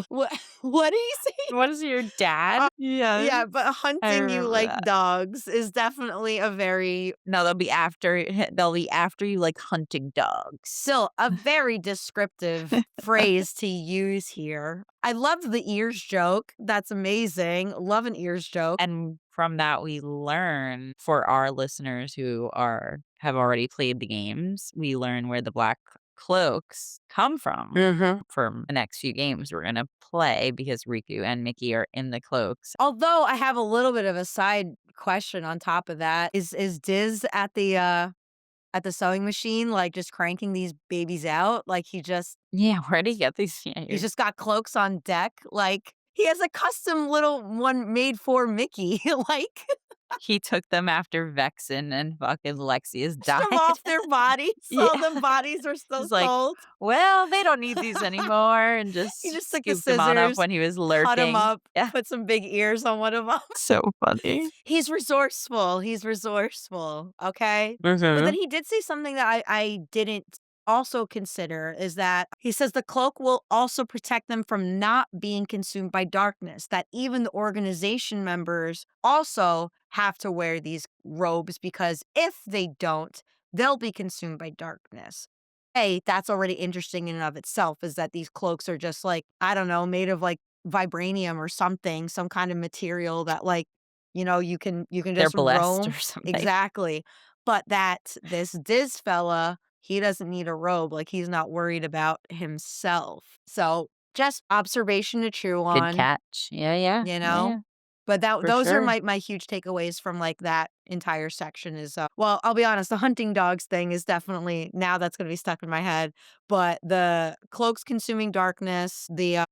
Speaker 2: what do you say?
Speaker 1: What is your dad? Yes.
Speaker 2: Yeah, but
Speaker 1: I
Speaker 2: hunting you
Speaker 1: remember
Speaker 2: like
Speaker 1: that.
Speaker 2: dogs is definitely a very,
Speaker 1: No, they'll be after you like hunting dogs.
Speaker 2: still a very descriptive phrase to use here. I love the ears joke. That's amazing. Love an ears joke.
Speaker 1: And from that, we learn for our listeners who have already played the games, we learn where the black cloaks come from.
Speaker 2: Mhm.
Speaker 1: For the next few games we're gonna play because Riku and Mickey are in the cloaks.
Speaker 2: Although I have a little bit of a side question on top of that. Is Diz at the sewing machine, like, just cranking these babies out? Like,
Speaker 1: Yeah, where do you get these? Yeah,
Speaker 2: he's just got cloaks on deck? Like, He has a custom little one made for Mickey. Like,
Speaker 1: He took them after Vexen and fucking Lexius
Speaker 2: pushed them
Speaker 1: died.
Speaker 2: off their bodies.
Speaker 1: Yeah.
Speaker 2: So the bodies are still
Speaker 1: He's like,
Speaker 2: cold.
Speaker 1: "Well, they don't need these anymore," and
Speaker 2: He
Speaker 1: just
Speaker 2: just took the
Speaker 1: scooped them on up
Speaker 2: scissors,
Speaker 1: when he was
Speaker 2: cut him
Speaker 1: lurking.
Speaker 2: up,
Speaker 1: Yeah.
Speaker 2: put some big ears on one of them.
Speaker 1: So funny.
Speaker 2: He's resourceful. He's resourceful. Okay. But then
Speaker 1: Mhm.
Speaker 2: he did say something that I didn't also consider is that he says the cloak will also protect them from not being consumed by darkness, that even the organization members also have to wear these robes because if they don't, they'll be consumed by darkness. Hey, that's already interesting in and of itself is that these cloaks are just like, I don't know, made of like vibranium or something, some kind of material that like you can
Speaker 1: They're
Speaker 2: just
Speaker 1: blessed or
Speaker 2: roam.
Speaker 1: something.
Speaker 2: Exactly. But that this Diz fella, he doesn't need a robe. Like he's not worried about himself. So just observation to chew
Speaker 1: Good
Speaker 2: on,
Speaker 1: catch. Yeah, yeah.
Speaker 2: you
Speaker 1: Yeah,
Speaker 2: know?
Speaker 1: yeah.
Speaker 2: But that
Speaker 1: For
Speaker 2: those are
Speaker 1: sure.
Speaker 2: my huge takeaways from like that entire section is well, I'll be honest, the hunting dogs thing is definitely now that's gonna be stuck in my head. But the cloaks consuming darkness, the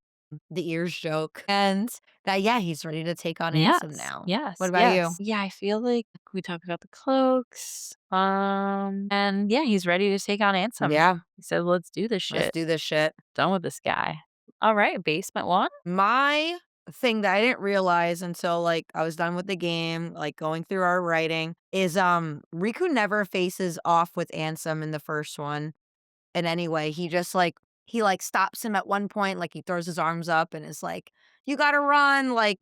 Speaker 2: ears joke, and that yeah, he's ready to take on Ansem
Speaker 1: Yes.
Speaker 2: now. What
Speaker 1: Yes.
Speaker 2: about you?
Speaker 1: Yes. Yeah, I feel like we talked about the cloaks. And yeah, he's ready to take on Ansem.
Speaker 2: Yeah,
Speaker 1: He said, "Let's do this
Speaker 2: let's
Speaker 1: shit.
Speaker 2: do this shit.
Speaker 1: Done with this guy." All right, basement one.
Speaker 2: My thing that I didn't realize until like I was done with the game, like going through our writing, is Riku never faces off with Ansem in the first one in any way. He just like he like stops him at one point, like he throws his arms up and is like, "You gotta run," like,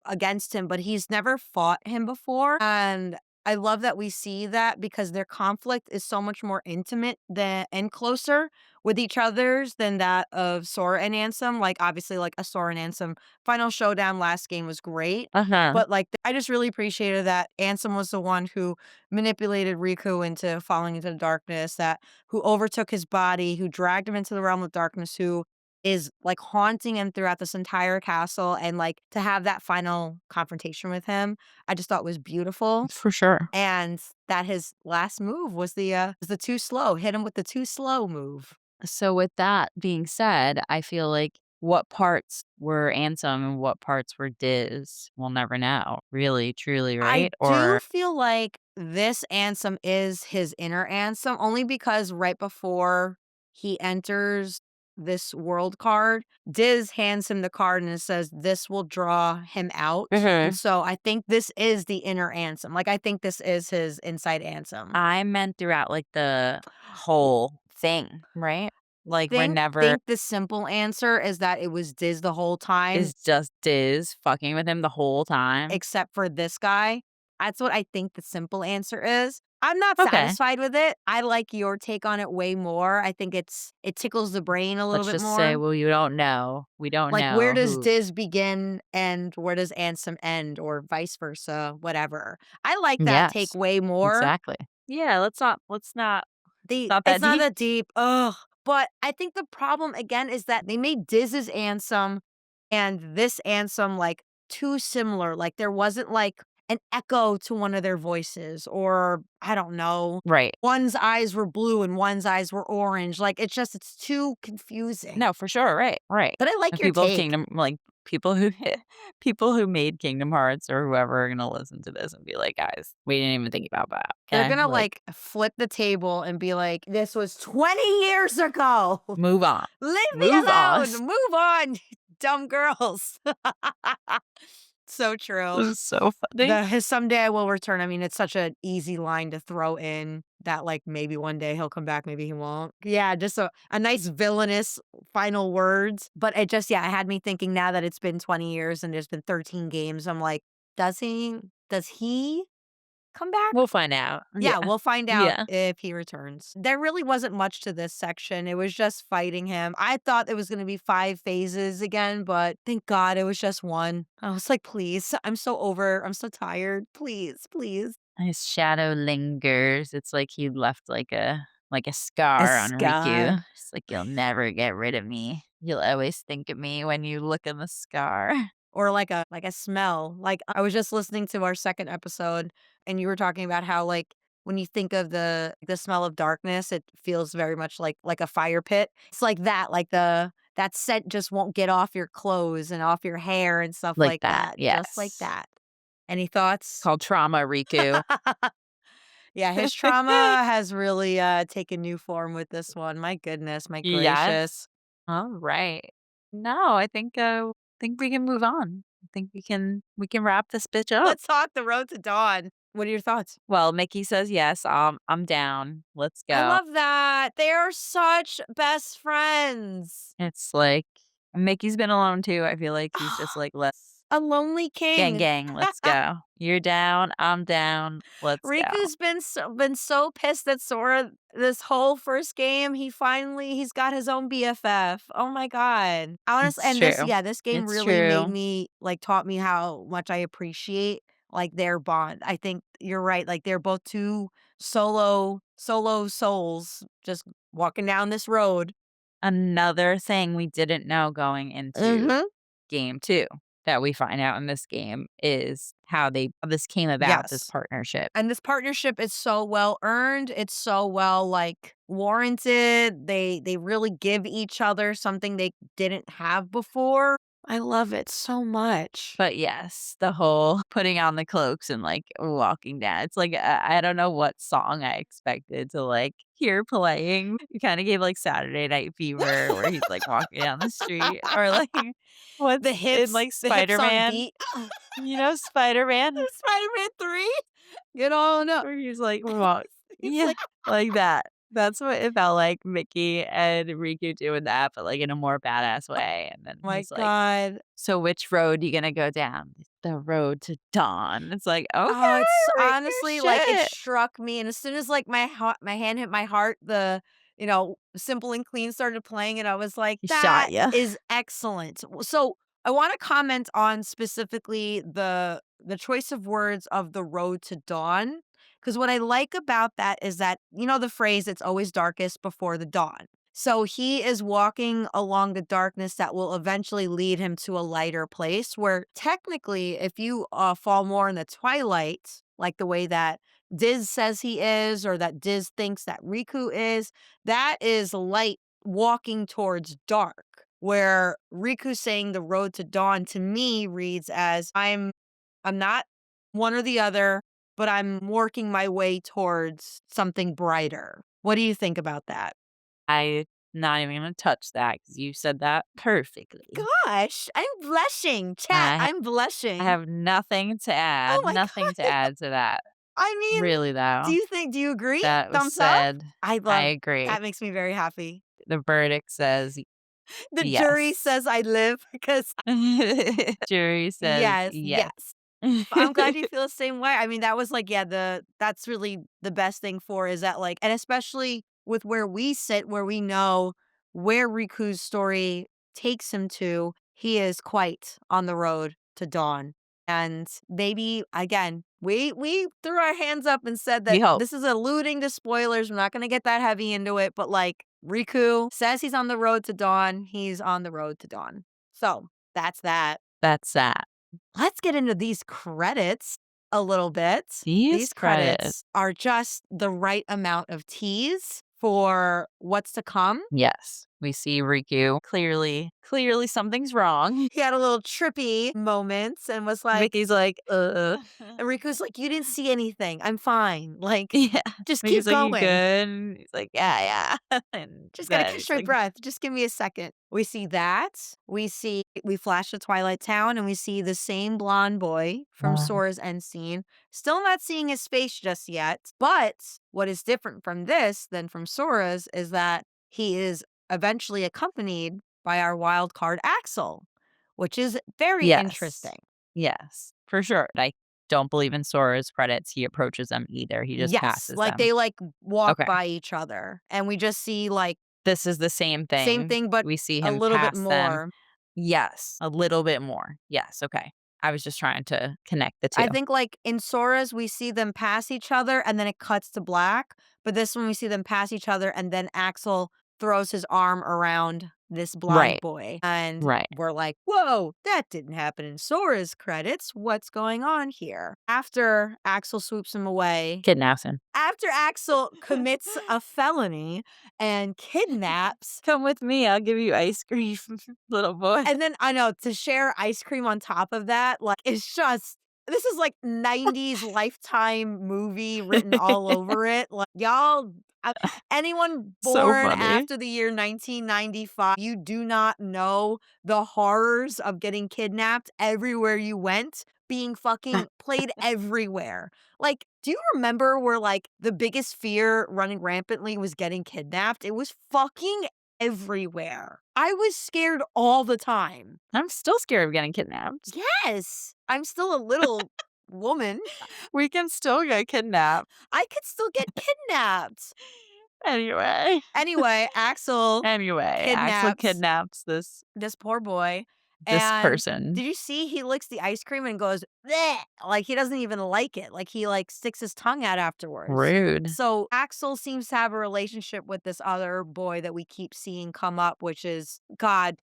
Speaker 2: against him, but he's never fought him before. And I love that we see that because their conflict is so much more intimate than and closer with each other's than that of Sora and Ansem. Like obviously like a Sora and Ansem final showdown last game was great.
Speaker 1: Uh-huh.
Speaker 2: But like I just really appreciated that Ansem was the one who manipulated Riku into falling into the darkness, that who overtook his body, who dragged him into the realm of darkness, who is like haunting him throughout this entire castle. And like to have that final confrontation with him, I just thought was beautiful.
Speaker 1: For sure.
Speaker 2: And that his last move was the too slow. Hit him with the too slow move.
Speaker 1: So with that being said, I feel like what parts were Ansem and what parts were Diz, we'll never know. Really, truly,
Speaker 2: I
Speaker 1: right?
Speaker 2: do
Speaker 1: Or
Speaker 2: feel like this Ansem is his inner Ansem only because right before he enters this world card, Diz hands him the card and it says, "This will draw him out." And
Speaker 1: Mhm.
Speaker 2: so I think this is the inner Ansem. Like, I think this is his inside Ansem.
Speaker 1: I meant throughout like the whole thing, right? Like we're never
Speaker 2: Think the simple answer is that it was Diz the whole time,
Speaker 1: is just Diz fucking with him the whole time.
Speaker 2: except for this guy. That's what I think the simple answer is. I'm not
Speaker 1: Okay.
Speaker 2: satisfied with it. I like your take on it way more. I think it tickles the brain a little
Speaker 1: Let's
Speaker 2: bit
Speaker 1: just say,
Speaker 2: more.
Speaker 1: well, you don't know. We don't
Speaker 2: Like where
Speaker 1: know
Speaker 2: does
Speaker 1: who.
Speaker 2: Diz begin and where does Ansem end or vice versa, whatever. I like that take
Speaker 1: Yes,
Speaker 2: way more.
Speaker 1: exactly. Yeah, let's not
Speaker 2: The
Speaker 1: not
Speaker 2: it's
Speaker 1: that
Speaker 2: not
Speaker 1: deep.
Speaker 2: that deep. Ugh. But I think the problem again is that they made Diz's Ansem and this Ansem like too similar. Like there wasn't like an echo to one of their voices, or I don't know.
Speaker 1: Right.
Speaker 2: One's eyes were blue and one's eyes were orange. Like it's too confusing.
Speaker 1: No, for sure, right, right.
Speaker 2: But I like
Speaker 1: And
Speaker 2: your
Speaker 1: people of
Speaker 2: take.
Speaker 1: Kingdom like, people who people who made Kingdom Hearts or whoever are gonna listen to this and be like, "Guys, we didn't even think about that."
Speaker 2: They're
Speaker 1: Okay?
Speaker 2: gonna
Speaker 1: Like,
Speaker 2: like flip the table and be like, "This was 20 years ago.
Speaker 1: move on.
Speaker 2: Leave me
Speaker 1: Move on.
Speaker 2: alone. Move on, dumb girls." So true.
Speaker 1: This is so funny.
Speaker 2: The his "someday I will return." I mean, it's such an easy line to throw in that, like, maybe one day he'll come back, maybe he won't. Yeah, just a nice villainous final words, but it just yeah, it had me thinking now that it's been 20 years and there's been 13 games, I'm like, does he come back?
Speaker 1: We'll find out.
Speaker 2: Yeah,
Speaker 1: Yeah.
Speaker 2: we'll find out
Speaker 1: Yeah.
Speaker 2: if he returns. There really wasn't much to this section. It was just fighting him. I thought it was going to be 5 phases again, but thank God it was just one. I was like, please, I'm so tired. Please, please.
Speaker 1: His shadow lingers. It's like he left like a
Speaker 2: A
Speaker 1: scar on
Speaker 2: scar.
Speaker 1: Riku. It's like, "You'll never get rid of me. You'll always think of me when you look in the scar."
Speaker 2: Or like a smell. Like I was just listening to our second episode and you were talking about how like when you think of the smell of darkness, it feels very much like a fire pit. It's like that, like that scent just won't get off your clothes and off your hair and stuff
Speaker 1: Like
Speaker 2: like
Speaker 1: that,
Speaker 2: that. Just like
Speaker 1: yes.
Speaker 2: that. Any thoughts?
Speaker 1: Called Trauma, Riku.
Speaker 2: Yeah, his trauma has really taken new form with this one. My goodness, my
Speaker 1: Yes.
Speaker 2: gracious.
Speaker 1: All right. No, I think we can move on. I think we can wrap this bitch up.
Speaker 2: Let's talk The Road to Dawn. What are your thoughts?
Speaker 1: Well, Mickey says yes. I'm down. Let's
Speaker 2: I
Speaker 1: go.
Speaker 2: love that. They are such best friends.
Speaker 1: It's like Mickey's been alone too. I feel like he's just like, let's
Speaker 2: A lonely
Speaker 1: gang
Speaker 2: king.
Speaker 1: gang, let's go. You're down, I'm down. Let's go.
Speaker 2: Riku's been so pissed at Sora this whole first game. He's got his own BFF. Oh my god. Honestly,
Speaker 1: It's
Speaker 2: and this
Speaker 1: true.
Speaker 2: yeah, this game
Speaker 1: It's
Speaker 2: really made
Speaker 1: true.
Speaker 2: me taught me how much I appreciate their bond. I think you're right. Like they're both two solo souls just walking down this road.
Speaker 1: Another thing we didn't know going into
Speaker 2: Mhm.
Speaker 1: game 2 that we find out in this game is how this came about, this
Speaker 2: Yes.
Speaker 1: partnership.
Speaker 2: And this partnership is so well earned. It's so well warranted. They really give each other something they didn't have before. I love it so much.
Speaker 1: But yes, the whole putting on the cloaks and, like, walking down. It's like, I don't know what song I expected to, like, hear playing. It kinda gave, like, Saturday Night Fever where he's, like, walking down the street or, like,
Speaker 2: The
Speaker 1: what's in,
Speaker 2: hips,
Speaker 1: like,
Speaker 2: the hips on
Speaker 1: Spider-Man?
Speaker 2: beat.
Speaker 1: You know Spider-Man?
Speaker 2: Spider-Man 3. Get on up.
Speaker 1: Where he's, like, walk
Speaker 2: He's
Speaker 1: yeah,
Speaker 2: like,
Speaker 1: like that. That's what it felt like Mickey and Riku doing that, but, like, in a more badass way, and then
Speaker 2: my
Speaker 1: he's like,
Speaker 2: God.
Speaker 1: "So which road you gonna go down?" "The road to dawn." It's like,
Speaker 2: Oh,
Speaker 1: "Okay,
Speaker 2: it's
Speaker 1: Riku,
Speaker 2: honestly it
Speaker 1: shit."
Speaker 2: struck me, and as soon as my hand hit my heart, Simple and Clean started playing, and I was like,
Speaker 1: He shot
Speaker 2: "That
Speaker 1: ya.
Speaker 2: is excellent." So I want to comment on specifically the choice of words of the road to dawn, because what I like about that is that the phrase "It's always darkest before the dawn." So he is walking along the darkness that will eventually lead him to a lighter place where technically, if you fall more in the twilight, like the way that Diz says he is, or that Diz thinks that Riku is, that is light walking towards dark. Where Riku saying the road to dawn to me reads as I'm not one or the other, but I'm working my way towards something brighter. What do you think about that?
Speaker 1: I not even gonna touch that because you said that perfectly.
Speaker 2: Gosh, I'm blushing. Chat,
Speaker 1: I
Speaker 2: I'm
Speaker 1: I
Speaker 2: blushing.
Speaker 1: have nothing to
Speaker 2: Oh
Speaker 1: add,
Speaker 2: my
Speaker 1: nothing to
Speaker 2: god.
Speaker 1: add to that.
Speaker 2: I mean,
Speaker 1: Really, though.
Speaker 2: do you agree?
Speaker 1: That was
Speaker 2: Thumbs up?
Speaker 1: said.
Speaker 2: I
Speaker 1: I
Speaker 2: love
Speaker 1: agree.
Speaker 2: that makes me very happy.
Speaker 1: The verdict says
Speaker 2: The jury
Speaker 1: yes.
Speaker 2: says I live because
Speaker 1: Jury says
Speaker 2: yes,
Speaker 1: yes.
Speaker 2: yes. I'm glad you feel the same way. I mean, that was yeah, that's really the best thing for is that and especially with where we sit, where we know where Riku's story takes him to, he is quite on the road to dawn. And maybe again, we threw our hands up and said
Speaker 1: We
Speaker 2: that
Speaker 1: hope.
Speaker 2: this is alluding to spoilers. We're not gonna get that heavy into it, but Riku says he's on the road to dawn, he's on the road to dawn. So that's that.
Speaker 1: That's that.
Speaker 2: Let's get into these credits a little bit.
Speaker 1: These
Speaker 2: These
Speaker 1: credits.
Speaker 2: credits are just the right amount of tease for what's to come.
Speaker 1: Yes. We see Riku. Clearly something's wrong.
Speaker 2: He had a little trippy moments and was like,
Speaker 1: Mickey's like,
Speaker 2: and Riku's like, "You didn't see anything. I'm fine.
Speaker 1: Yeah.
Speaker 2: Just
Speaker 1: Mickey's
Speaker 2: keep
Speaker 1: like, "You
Speaker 2: going.
Speaker 1: good?" And he's like, "Yeah, yeah." And
Speaker 2: Just gotta
Speaker 1: then
Speaker 2: catch
Speaker 1: he's
Speaker 2: my
Speaker 1: like,
Speaker 2: breath. Just give me a second." We see that. We flash to Twilight Town and we see the same blonde boy from Sora's end scene. Still not seeing his face just yet. But what is different from this than from Sora's is that he is eventually accompanied by our wild card Axel, which is very
Speaker 1: yes.
Speaker 2: interesting.
Speaker 1: Yes. For sure. I don't believe in Sora's credits. He approaches them either. He just
Speaker 2: Yes,
Speaker 1: passes them.
Speaker 2: they walk
Speaker 1: Okay.
Speaker 2: by each other and we just see
Speaker 1: This is the same
Speaker 2: same
Speaker 1: thing.
Speaker 2: thing, but
Speaker 1: We see
Speaker 2: a
Speaker 1: him
Speaker 2: little bit
Speaker 1: pass them.
Speaker 2: more.
Speaker 1: Yes, a little bit more. Yes, okay. I was just trying to connect the
Speaker 2: I
Speaker 1: 2.
Speaker 2: think in Sora's, we see them pass each other and then it cuts to black. But this one, we see them pass each other and then Axel throws his arm around this blonde
Speaker 1: Right.
Speaker 2: boy. And
Speaker 1: Right.
Speaker 2: we're like, whoa, that didn't happen in Sora's credits. What's going on here? After Axel swoops him away,
Speaker 1: Kidnaps him.
Speaker 2: after Axel commits a felony and kidnaps,
Speaker 1: Come with me. I'll give you ice cream, little boy.
Speaker 2: and then I know to share ice cream on top of that, like it's just this is like 90s Lifetime movie written all over it. Like y'all anyone
Speaker 1: So
Speaker 2: born
Speaker 1: funny.
Speaker 2: after the year 1995, you do not know the horrors of getting kidnapped everywhere you went, being fucking played everywhere. Like, do you remember where like the biggest fear running rampantly was getting kidnapped? It was fucking everywhere. I was scared all the time.
Speaker 1: I'm still scared of getting kidnapped.
Speaker 2: Yes, I'm still a little woman.
Speaker 1: We can still get kidnapped.
Speaker 2: I could still get kidnapped.
Speaker 1: Anyway.
Speaker 2: Anyway, Axel
Speaker 1: Axel kidnaps this
Speaker 2: poor boy. And
Speaker 1: person.
Speaker 2: did you see he licks the ice cream and goes, bleh, like he doesn't even like it. Like he like sticks his tongue out afterwards.
Speaker 1: Rude.
Speaker 2: So Axel seems to have a relationship with this other boy that we keep seeing come up, which is God.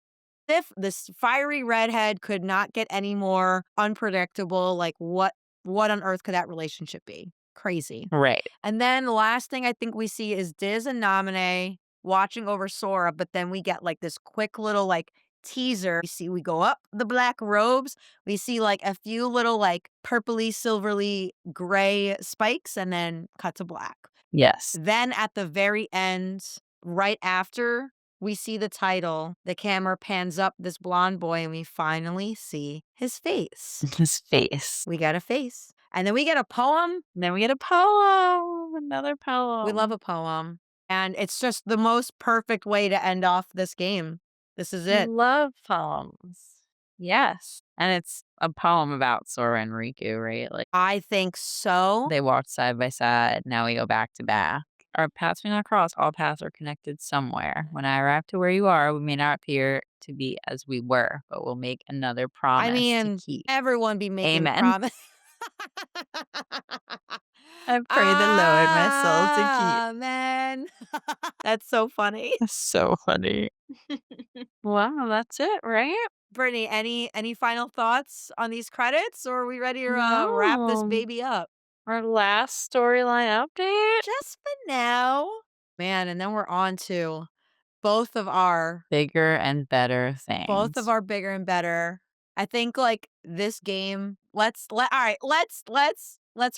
Speaker 2: If this fiery redhead could not get any more unpredictable, like what on earth could that relationship be? Crazy.
Speaker 1: Right.
Speaker 2: And then the last thing I think we see is Diz and Namine watching over Sora, but then we get like this quick little like teaser. We go up the black robes. We see like a few little like purpley, silverly, gray spikes, and then cut to black.
Speaker 1: Yes.
Speaker 2: Then at the very end, right after we see the title, the camera pans up this blonde boy and we finally see his face.
Speaker 1: His face.
Speaker 2: We got a face. And then we get a poem.
Speaker 1: Then we get a poem. Another poem.
Speaker 2: We love a poem. And it's just the most perfect way to end off this game. This is it.
Speaker 1: Love poems. Yes. And it's a poem about Sora and Riku, right? Like
Speaker 2: I think so.
Speaker 1: they walked side by side. Now we go back to back. Our paths may not cross. All paths are connected somewhere. When I arrive to where you are, we may not appear to be as we were, but we'll make another promise
Speaker 2: I mean,
Speaker 1: to keep.
Speaker 2: everyone be making
Speaker 1: Amen.
Speaker 2: promise.
Speaker 1: I pray the Lord my soul to keep.
Speaker 2: Amen. That's so funny.
Speaker 1: So funny. Wow, that's it, right?
Speaker 2: Brittany, any final thoughts on these credits, or are we ready to wrap this
Speaker 1: No.
Speaker 2: baby up?
Speaker 1: Our last storyline update.
Speaker 2: Just for now. Man, and then we're on to both of our
Speaker 1: Bigger and better things.
Speaker 2: bigger and better. I think like this game. Let's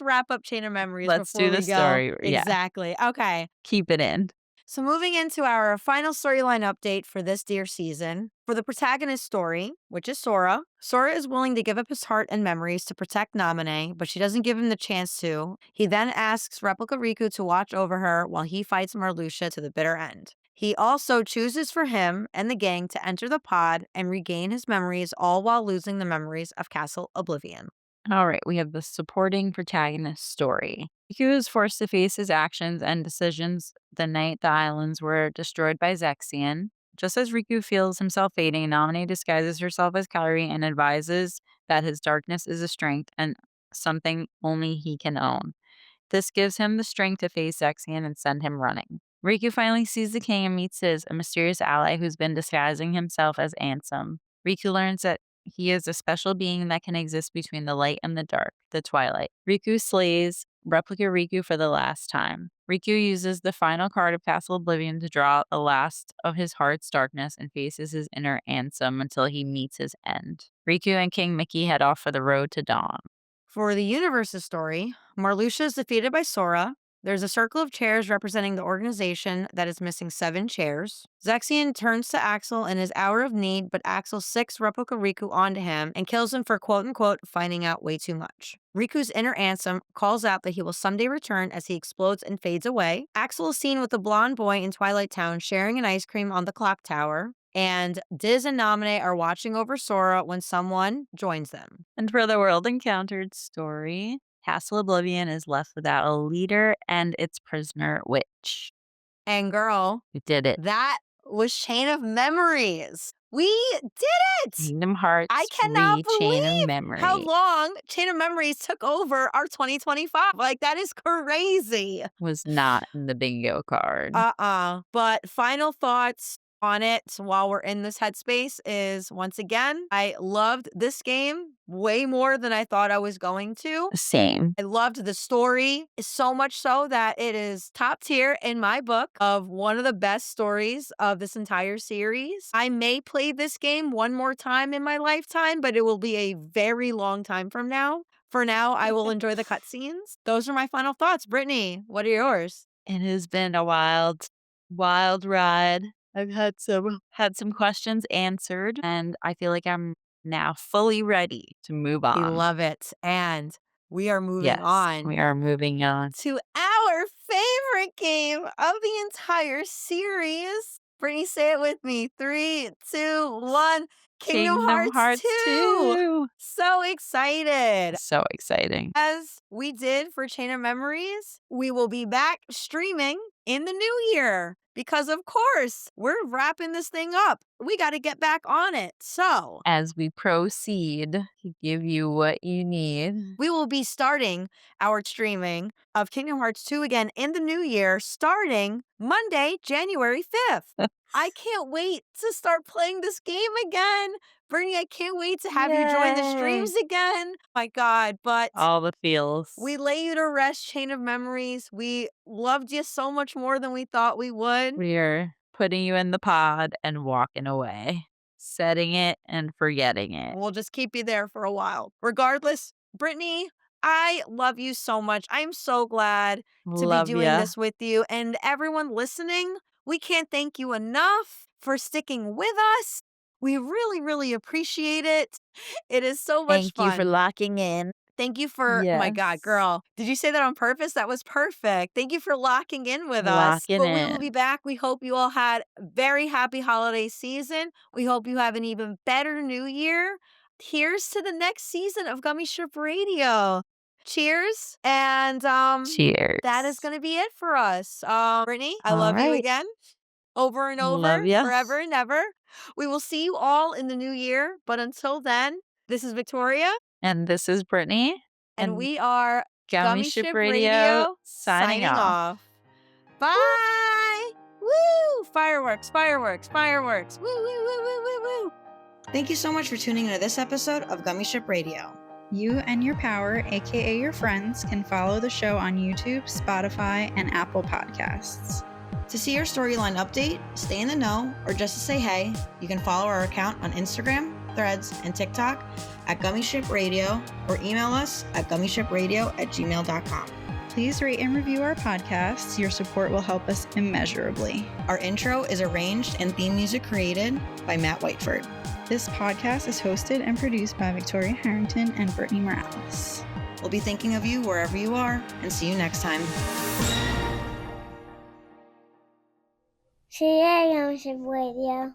Speaker 2: wrap up Chain of Memories.
Speaker 1: Let's
Speaker 2: before
Speaker 1: do the
Speaker 2: we go.
Speaker 1: story. Yeah.
Speaker 2: Exactly. Okay.
Speaker 1: Keep it in.
Speaker 2: So moving into our final storyline update for this dear season. For the protagonist story, which is Sora. Sora is willing to give up his heart and memories to protect Namine, but she doesn't give him the chance to. He then asks Replica Riku to watch over her while he fights Marluxia to the bitter end. He also chooses for him and the gang to enter the pod and regain his memories, all while losing the memories of Castle Oblivion.
Speaker 1: All right, we have the supporting protagonist story. Riku is forced to face his actions and decisions the night the islands were destroyed by Zexion. Just as Riku feels himself fading, Naminé disguises herself as Kairi and advises that his darkness is a strength and something only he can own. This gives him the strength to face Zexion and send him running. Riku finally sees the king and meets a mysterious ally who's been disguising himself as Ansem. Riku learns that he is a special being that can exist between the light and the dark, the twilight. Riku slays Replica Riku for the last time. Riku uses the final card of Castle Oblivion to draw out the last of his heart's darkness and faces his inner Ansem until he meets his end. Riku and King Mickey head off for the road to dawn.
Speaker 2: For the universe's story, Marluxia is defeated by Sora. There's a circle of chairs representing the organization that is missing 7 chairs. Zexion turns to Axel in his hour of need, but Axel sicks Replica Riku onto him and kills him for quote-unquote finding out way too much. Riku's inner Ansem calls out that he will someday return as he explodes and fades away. Axel is seen with the blonde boy in Twilight Town sharing an ice cream on the clock tower. And Diz and Namine are watching over Sora when someone joins them.
Speaker 1: And for the World Encountered story, Castle Oblivion is left without a leader and its prisoner witch.
Speaker 2: And girl,
Speaker 1: We did it.
Speaker 2: that was Chain of Memories. We did it!
Speaker 1: Kingdom Hearts.
Speaker 2: I cannot
Speaker 1: Chain of
Speaker 2: believe
Speaker 1: Memory.
Speaker 2: how long Chain of Memories took over our 2025. Like, that is crazy.
Speaker 1: Was not in the bingo card.
Speaker 2: But final thoughts. on it while we're in this headspace is, once again, I loved this game way more than I thought I was going to.
Speaker 1: Same.
Speaker 2: I loved the story so much so that it is top tier in my book of one of the best stories of this entire series. I may play this game one more time in my lifetime, but it will be a very long time from now. For now, I will enjoy the cutscenes. Those are my final thoughts. Brittany, what are yours?
Speaker 1: It has been a wild ride. I've had some questions answered, and I feel like I'm now fully ready to move
Speaker 2: We
Speaker 1: on.
Speaker 2: love it. And we are moving
Speaker 1: Yes,
Speaker 2: on
Speaker 1: we are moving on.
Speaker 2: to our favorite game of the entire series. Brittany, say it with me. 3, 2, 1. Kingdom Hearts 2.
Speaker 1: 2.
Speaker 2: So excited.
Speaker 1: So exciting.
Speaker 2: As we did for Chain of Memories, we will be back streaming in the new year because, of course, we're wrapping this thing up. We got to get back on it. So,
Speaker 1: As we proceed to give you what you need.
Speaker 2: we will be starting our streaming of Kingdom Hearts 2 again in the new year, starting Monday, January 5th. I can't wait to start playing this game again. Brittany, I can't wait to have you join the streams again. My God, but
Speaker 1: All the feels.
Speaker 2: we lay you to rest, Chain of Memories. We loved you so much more than we thought we would.
Speaker 1: We are putting you in the pod and walking away, setting it and forgetting it.
Speaker 2: We'll just keep you there for a while. Regardless, Brittany, I love you so much. I'm so glad to
Speaker 1: Love
Speaker 2: be doing
Speaker 1: ya.
Speaker 2: this with you. And everyone listening, we can't thank you enough for sticking with us. We really, really appreciate it. It is so much
Speaker 1: Thank
Speaker 2: fun.
Speaker 1: you for locking in.
Speaker 2: Thank you for, oh my God,
Speaker 1: Yes.
Speaker 2: girl. Did you say that on purpose? That was perfect. Thank you for locking in with us.
Speaker 1: Locking
Speaker 2: But we will
Speaker 1: in.
Speaker 2: be back. We hope you all had a very happy holiday season. We hope you have an even better new year. Here's to the next season of Gummi Ship Radio. Cheers. And
Speaker 1: Cheers.
Speaker 2: that is going to be it for us. Brittany, I
Speaker 1: All
Speaker 2: love you
Speaker 1: right.
Speaker 2: again. Over and over.
Speaker 1: Love ya.
Speaker 2: Forever and ever. We will see you all in the new year. But until then, this is Victoria.
Speaker 1: And this is Brittany.
Speaker 2: And we are
Speaker 1: Gummi Ship Radio signing off.
Speaker 2: Bye. Woo! Fireworks, fireworks, fireworks. Woo, woo, woo, woo, woo, woo. Thank you so much for tuning into this episode of Gummi Ship Radio.
Speaker 3: You and your power, aka your friends, can follow the show on YouTube, Spotify, and Apple Podcasts.
Speaker 2: To see our storyline update, stay in the know, or just to say hey, you can follow our account on Instagram, Threads, and TikTok at Gummi Ship Radio, or email us at gummishipradio@gmail.com.
Speaker 3: Please rate and review our podcasts. Your support will help us immeasurably.
Speaker 2: Our intro is arranged and theme music created by Matt Whiteford.
Speaker 3: This podcast is hosted and produced by Victoria Harrington and Brittany Morales.
Speaker 2: We'll be thinking of you wherever you are, and see you next time.
Speaker 4: Sora and Riku Radio.